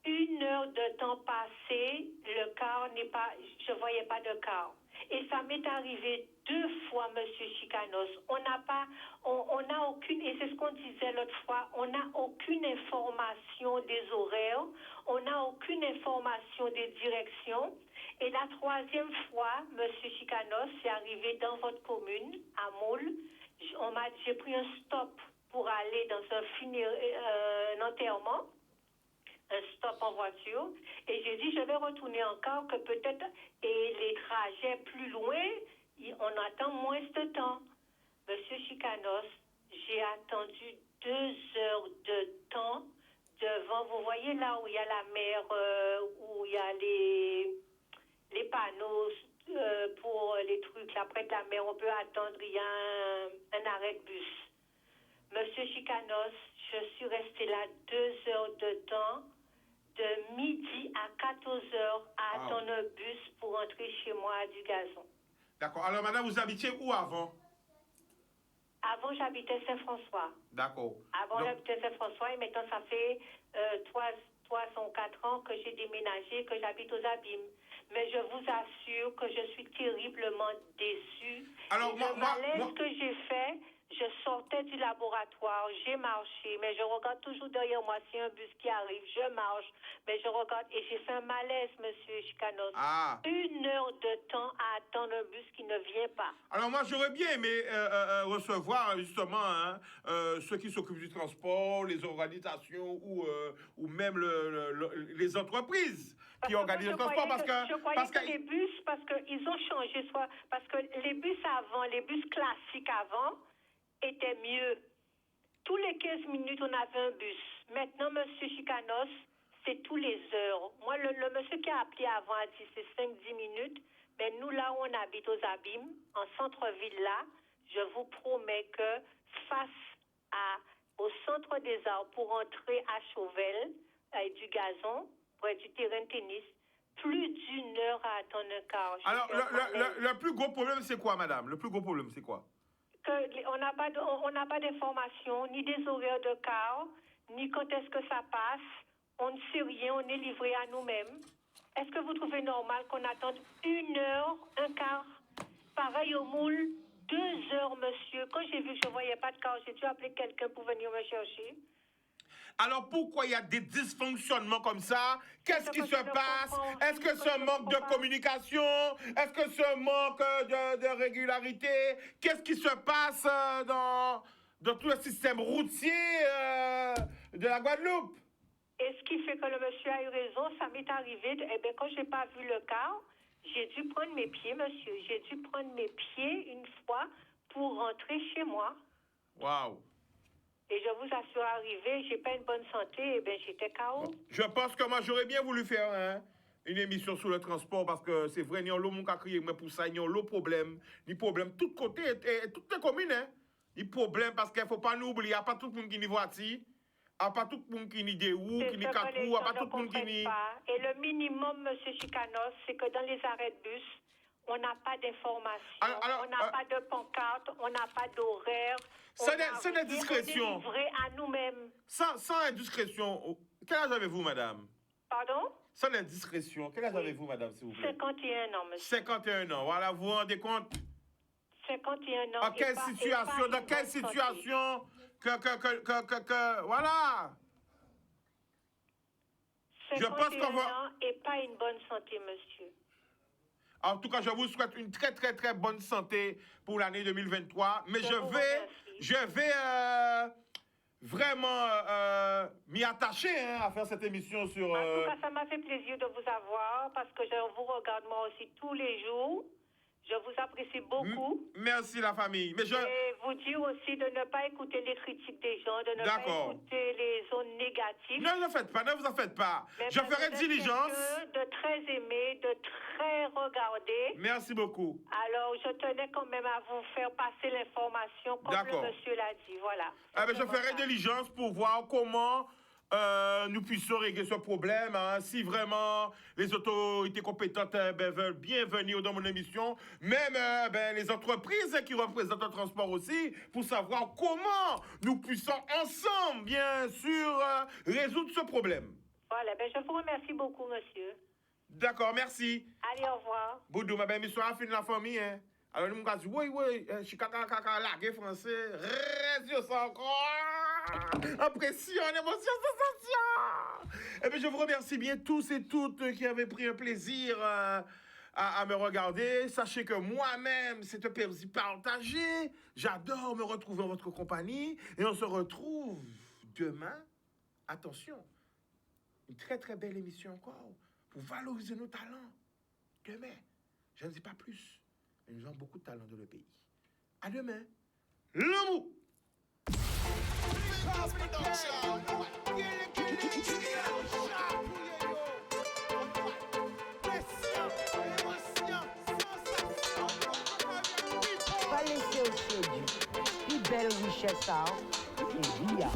S8: 1 heure de temps passé, le car n'est pas, je voyais pas de car. Et ça m'est arrivé 2 fois, Monsieur Chicanos. On n'a aucune, et c'est ce qu'on disait l'autre fois, on n'a aucune information des horaires, on n'a aucune information des directions. Et la 3e fois, Monsieur Chicanos, c'est arrivé dans votre commune, à Moule. J'ai pris un stop pour aller dans un enterrement, un stop en voiture, et j'ai dit je vais retourner encore, que peut-être, et les trajets plus loin, on attend moins de temps. Monsieur Chicanos, j'ai attendu 2 heures de temps devant, vous voyez là où il y a la mer, où il y a les panneaux pour les trucs, là près de la mer, on peut attendre, il y a un arrêt de bus. Monsieur Chicanos, je suis restée là 2 heures de temps, de midi à 14 heures, à attendre un bus pour entrer chez moi à Dugazon.
S2: D'accord. Alors, madame, vous habitiez où avant?
S8: Avant, j'habitais Saint-François.
S2: D'accord.
S8: Avant, j'habitais Saint-François et maintenant, ça fait 3 ou 4 ans que j'ai déménagé, que j'habite aux Abîmes. Mais je vous assure que je suis terriblement déçue.
S2: Alors,
S8: le malaise que j'ai fait, je sortais du laboratoire, j'ai marché, mais je regarde toujours derrière moi s'il y a un bus qui arrive, je marche, mais je regarde et j'ai fait un malaise, Monsieur Chicanos. 1 heure de temps à attendre un bus qui ne vient pas.
S2: Alors moi, j'aurais bien aimé recevoir justement ceux qui s'occupent du transport, les organisations ou même les entreprises qui organisent le transport.
S8: Je croyais que les bus, parce qu'ils ont changé, parce que les bus avant, les bus classiques avant, était mieux. Tous les 15 minutes, on avait un bus. Maintenant, Monsieur Chicanos, c'est tous les heures. Moi, le monsieur qui a appelé avant a dit c'est 5-10 minutes. Mais nous, là où on habite aux Abîmes, en centre-ville, là, je vous promets que face au centre des Arts, pour entrer à Chauvel, avec du gazon, près du terrain de tennis, plus d'1 heure à attendre un car.
S2: Alors, le plus gros problème, c'est quoi, madame? Le plus gros problème, c'est quoi?
S8: On n'a pas d'informations, ni des horaires de car, ni quand est-ce que ça passe. On ne sait rien, on est livré à nous-mêmes. Est-ce que vous trouvez normal qu'on attende 1 heure, un quart? Pareil au Moule, 2 heures, monsieur. Quand j'ai vu que je ne voyais pas de car, j'ai dû appeler quelqu'un pour venir me chercher.
S2: Alors pourquoi il y a des dysfonctionnements comme ça? Qu'est-ce qui se passe? Est-ce que c'est un manque de communication? Est-ce que c'est un manque de régularité? Qu'est-ce qui se passe dans tout le système routier de la Guadeloupe?
S8: Et ce qui fait que le monsieur a eu raison, ça m'est arrivé. Eh bien, quand je n'ai pas vu le car, j'ai dû prendre mes pieds, monsieur. J'ai dû prendre mes pieds une fois pour rentrer chez moi.
S2: Waouh!
S8: Et je vous assure, arrivé, j'ai pas une bonne santé, et bien j'étais KO.
S2: Je pense que moi, j'aurais bien voulu faire une émission sur le transport parce que c'est vrai, il y a l'eau qui crié, mais pour ça, il y a l'eau problème. Il y a problème tout côté, et toutes les communes, hein. Il y a problème parce qu'il ne faut pas nous oublier, il n'y a pas tout le monde qui n'y voiture, il n'y a pas tout le monde qui n'y des roues, qui n'y quatre roues, il n'y a pas tout le monde qui n'y...
S8: Et le minimum, monsieur Chicanos, c'est que dans les arrêts de bus, on n'a pas d'informations, on n'a pas de pancarte, on n'a pas d'horaire.
S2: C'est indiscrétion.
S8: On est livré à nous-mêmes.
S2: Sans indiscrétion, quel âge avez-vous, madame?
S8: Pardon?
S2: Sans indiscrétion, quel âge avez-vous, madame, s'il vous plaît?
S8: 51 ans, monsieur.
S2: 51 ans, voilà, vous vous rendez compte?
S8: 51 ans.
S2: Dans quelle situation voilà.
S8: 51 ans et pas une bonne santé, monsieur.
S2: En tout cas, je vous souhaite une très, très, très bonne santé pour l'année 2023. Mais je vais vraiment m'y attacher à faire cette émission sur...
S8: En tout cas, ça m'a fait plaisir de vous avoir parce que je vous regarde moi aussi tous les jours. Je vous apprécie beaucoup.
S2: Merci la famille. Mais
S8: et vous dire aussi de ne pas écouter les critiques des gens, de ne pas écouter les zones négatives.
S2: Non, ne vous en faites pas. Je ferai diligence.
S8: De très aimer, de très regarder.
S2: Merci beaucoup.
S8: Alors, je tenais quand même à vous faire passer l'information comme le monsieur l'a dit. Voilà.
S2: Je ferai diligence pour voir comment... nous puissions régler ce problème. Hein, si vraiment les autorités compétentes veulent bien venir dans mon émission, même les entreprises qui représentent le transport aussi, pour savoir comment nous puissions ensemble, bien sûr, résoudre ce problème.
S8: Voilà, je vous remercie beaucoup, monsieur.
S2: D'accord, merci.
S8: Allez, au revoir.
S2: Boudou, ma belle mission a fini la famille, hein. Alors, nous m'avons dit, oui, je suis caca, lagué français, reste ça encore. Impression, émotion, sensation. Et puis, je vous remercie bien tous et toutes qui avaient pris un plaisir à me regarder. Sachez que moi-même, c'est un plaisir partagé. J'adore me retrouver en votre compagnie. Et on se retrouve demain. Attention, une très très belle émission encore pour valoriser nos talents. Demain, je ne dis pas plus. Mais nous avons beaucoup de talent dans le pays. À demain. L'amour.
S1: Va laisser au séduit. Plus belle richesse, ça. Et via.